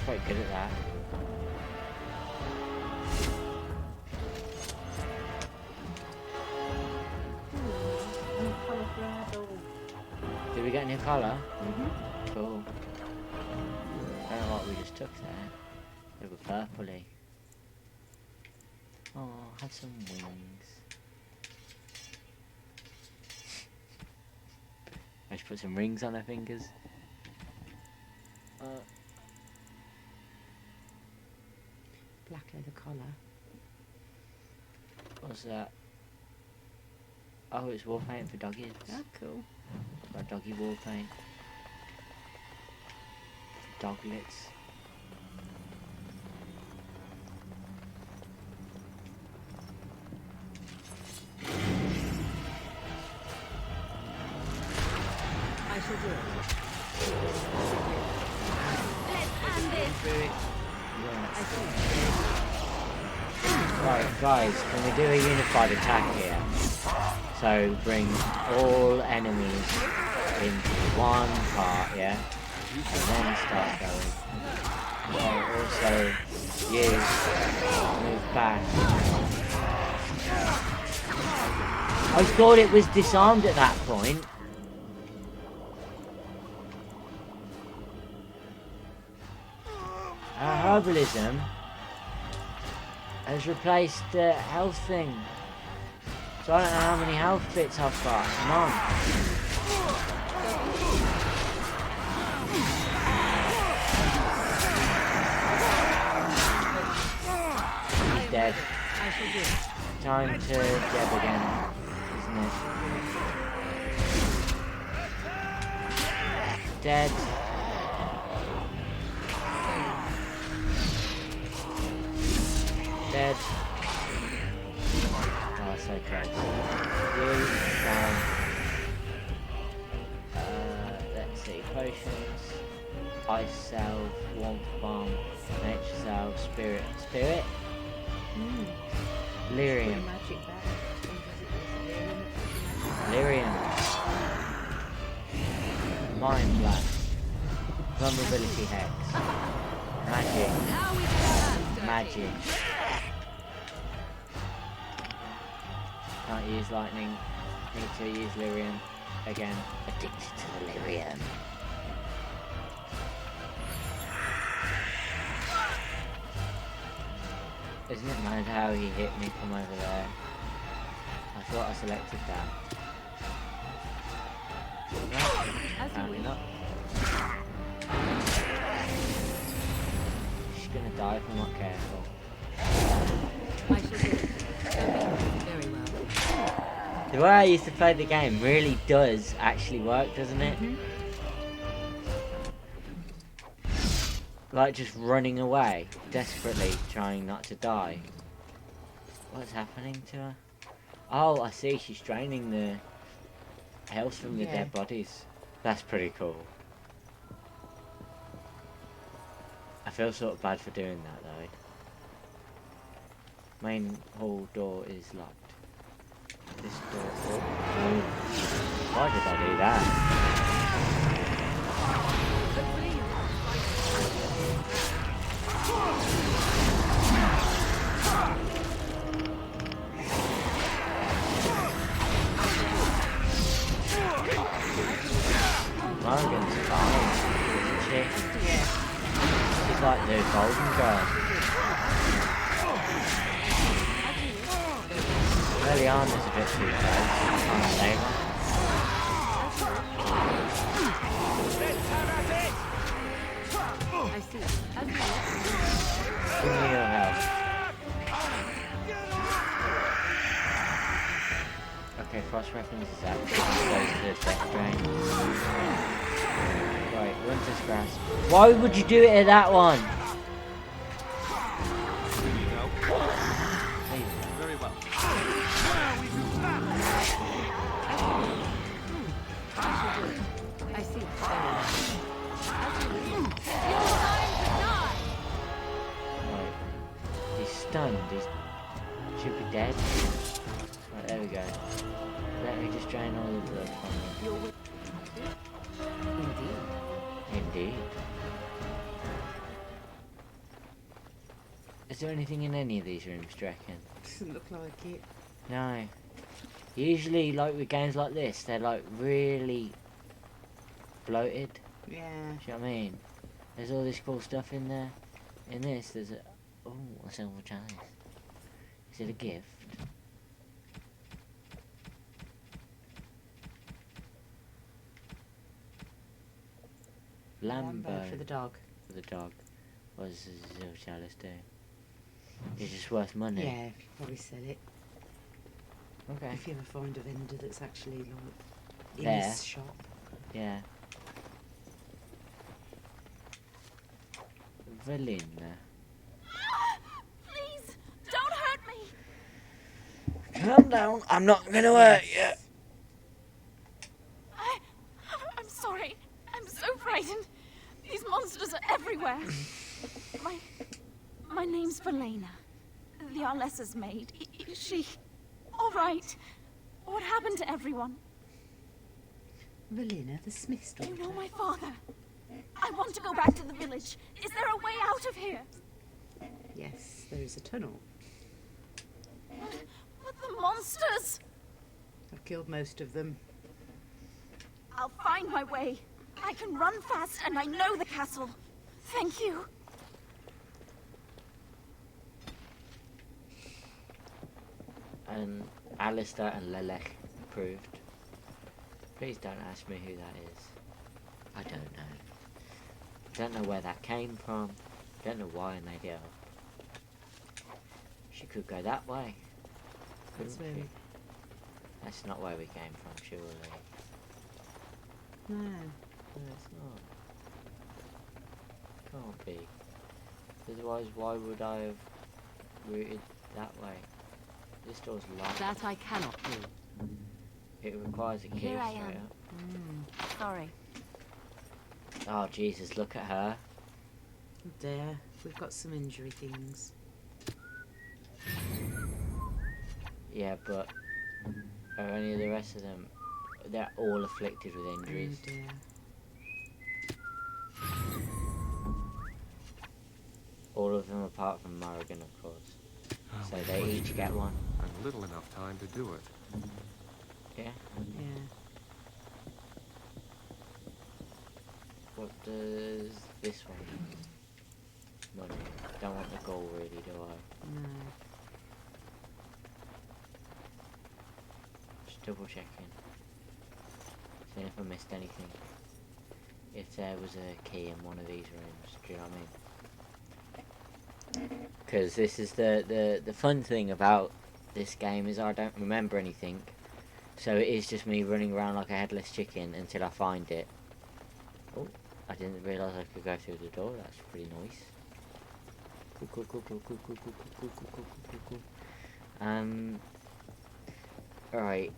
Quite good at that. Did we get a new colour? Mm-hmm. Cool. I don't know what we just took there. They were purpley. Oh, had some wings. I should put some rings on her fingers. Black leather collar. What's that? Oh, it's war paint for doggies. Oh, cool. Got doggy war paint. Doglets. I shall do it. Right, guys, can we do a unified attack here? So bring all enemies into one part, yeah? And then start going. And also use move back. I thought it was disarmed at that point. Our herbalism has replaced the health thing. So I don't know how many health bits I've got. None. He's dead. Time to jab again, isn't it? Dead. Dead. Oh, so close. Blue, down. Let's see. Potions. Ice salve, warmth bomb, nature salve, spirit. Spirit? Lyrium. Lyrium. Mind blast. Vulnerability hex. Magic. Magic. Can't use lightning. Need to use lyrium again. Addicted to the lyrium. Isn't it mad how he hit me from over there? I thought I selected that. No, apparently not. She's gonna die if I'm not careful. I shall do it. Very well. The way I used to play the game really does actually work, doesn't it? Like just running away, desperately trying not to die. What's happening to her? Oh, I see, she's draining the health from the dead bodies. That's pretty cool. I feel sort of bad for doing that though. Main hall door is locked. This door... Oh. Why did I do that? Golden Girl. Early on is a bit too close. Can't stay one. I see. Give me your help. Okay, Frost reference is out. Goes to the death drain. Right, Winter's Grasp. Why would you do it at that one? Very well. I see. Right. He's stunned. He should be dead. Right, there we go. Let me just drain all the blood from him. Indeed. Indeed. Is there anything in any of these rooms, do you reckon? Doesn't look like it. No. Usually, like with games like this, they're like really bloated. Yeah. Do you know what I mean? There's all this cool stuff in there. In this, there's a silver chalice. Is it a gift? Lambo for the dog. For the dog. What does the silver chalice do? It's just worth money. Yeah, probably sell it. Okay. If you ever find a vendor that's actually like in There. his shop. Yeah. Valinda. Please, don't hurt me. Calm down. I'm not gonna hurt you. I'm sorry. I'm so frightened. These monsters are everywhere. My name's Valena. The Arlessa's maid. Is she all right? What happened to everyone? Valena, the Smith's daughter. You know my father. I want to go back to the village. Is there a way out of here? Yes, there is a tunnel. But the monsters! I've killed most of them. I'll find my way. I can run fast and I know the castle. Thank you. And Alistair and Lelech approved. Please don't ask me who that is. I don't know. Don't know where that came from. Don't know why I made it up. She could go that way. That's couldn't where she? That's not where we came from, surely. No. No, it's not. Can't be. Otherwise, why would I have routed that way? This door's locked. That I cannot do. It requires a key Here I straight am. up. Sorry. Oh, Jesus, look at her. Oh dear, we've got some injury things. Yeah, but are any of the rest of them? They're all afflicted with injuries. Oh dear. All of them apart from Morrigan, of course. Oh, So they each get one. And little enough time to do it. Yeah? Yeah. What does this one do? Money. Don't want the gold really, do I? No. Just double checking. Seeing if I missed anything. If there was a key in one of these rooms, do you know what I mean? Because this is the fun thing about this game is I don't remember anything. So it is just me running around like a headless chicken until I find it. Oh, I didn't realise I could go through the door, that's pretty nice. Cool. Alright.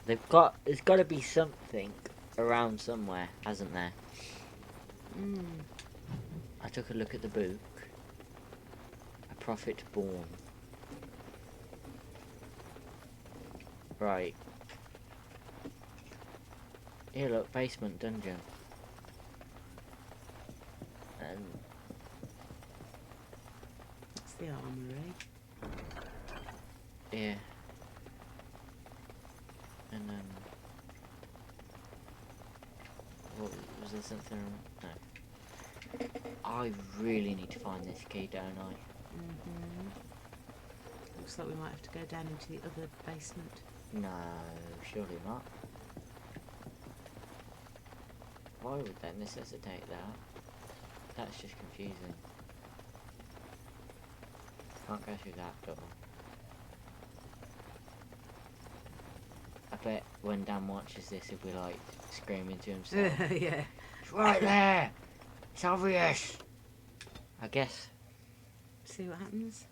There's got to be something around somewhere, hasn't there? I took a look at the book. A Prophet Born. Right. Here, look, basement dungeon. And It's the armory. yeah. And what was something? No. I really need to find this key, don't I? Looks like we might have to go down into the other basement. No, surely not. Why would that necessitate that? That's just confusing. Can't go through that door. I bet when Dan watches this, he'll be like screaming to himself. Yeah. It's right there! It's obvious! I guess. See what happens.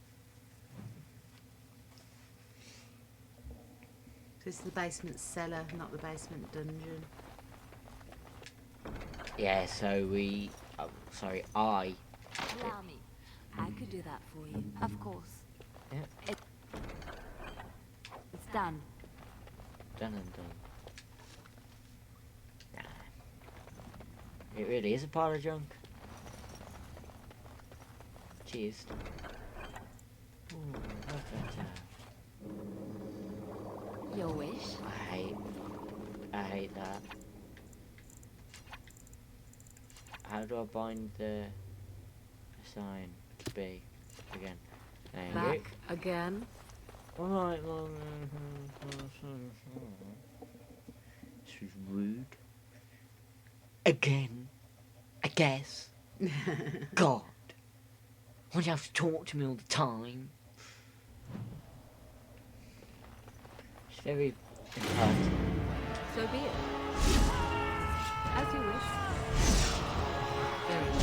This is the basement cellar, not the basement dungeon. Yeah, so we... Oh, sorry, I... Allow me. I could do that for you. Of course. Yeah. It's done. Done and done. Nah. It really is a pile of junk. Cheers. Ooh, look at that. Your wish? I hate that. How do I bind the sign to B again? There you go. Back again? Alright, well, this is rude. Again. I guess. God. Why do you have to talk to me all the time? It's very important. So be it. As you wish. Very well.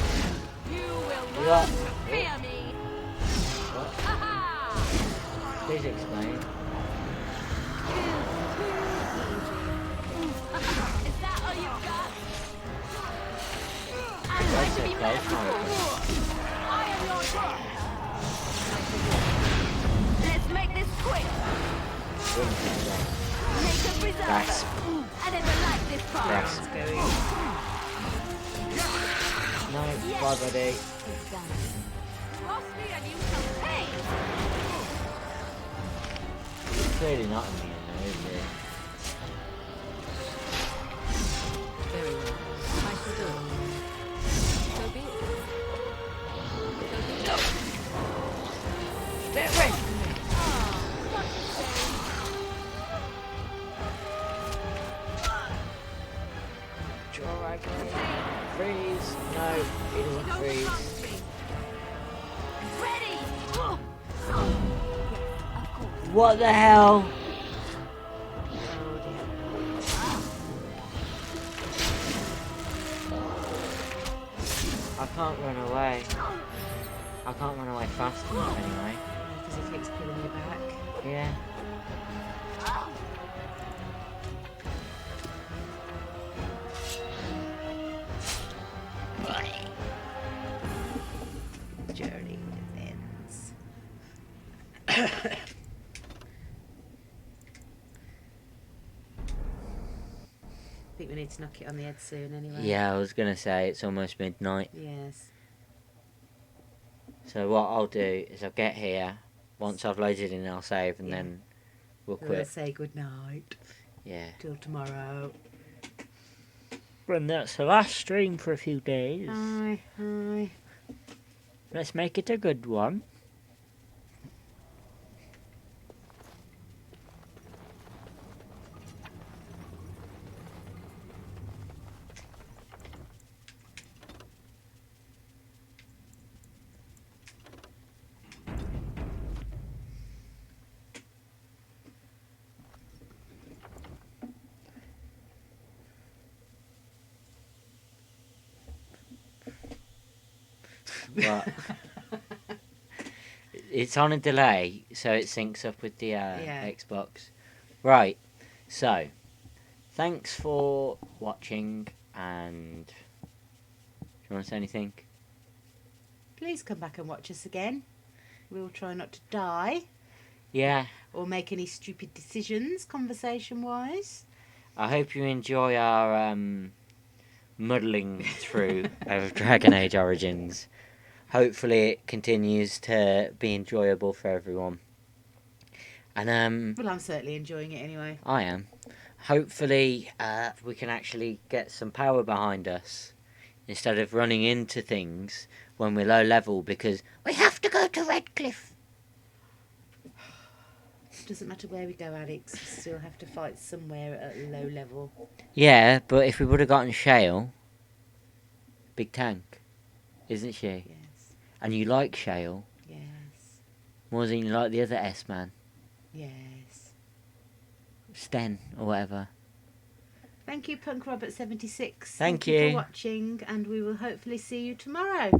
You will What? not fear me! What? Aha! Please explain. Is that all you've got? That's okay, Michael. I am your death. Let's make this quick. Make a preserve. That's... I never liked this part. That's... No, bye buddy. It's done. Trust me and you shall pay. It's clearly not in the end though, is it? Very well. I shall do it. So be it. Stay away! Freeze! No, he doesn't freeze. Ready. What the hell? I can't run away. I can't run away fast enough anyway. Because it keeps pulling you back. Yeah. Journey ends. I think we need to knock it on the head soon anyway. Yeah, I was gonna say it's almost midnight. Yes. So what I'll do is I'll get here. Once I've loaded in, I'll save, and then we'll quit. We'll say good night. Yeah. Till tomorrow. And that's the last stream for a few days. Aye, aye. Let's make it a good one. But it's on a delay, so it syncs up with the Xbox. Right, so thanks for watching, and do you want to say anything? Please come back and watch us again. We'll try not to die. Yeah. Or make any stupid decisions, conversation-wise. I hope you enjoy our muddling through of Dragon Age Origins. Hopefully it continues to be enjoyable for everyone. And well, I'm certainly enjoying it anyway. I am. Hopefully we can actually get some power behind us instead of running into things when we're low level because We have to go to Redcliffe. Doesn't matter where we go, Alex. We still have to fight somewhere at a low level. yeah, but if we would have gotten Shale, big tank, isn't she? Yes. And you like Shale Yes. more than you like the other S-man, Yes. Sten or whatever. Thank you, Punk Robert 76. Thank you you. for watching, and we will hopefully see you tomorrow.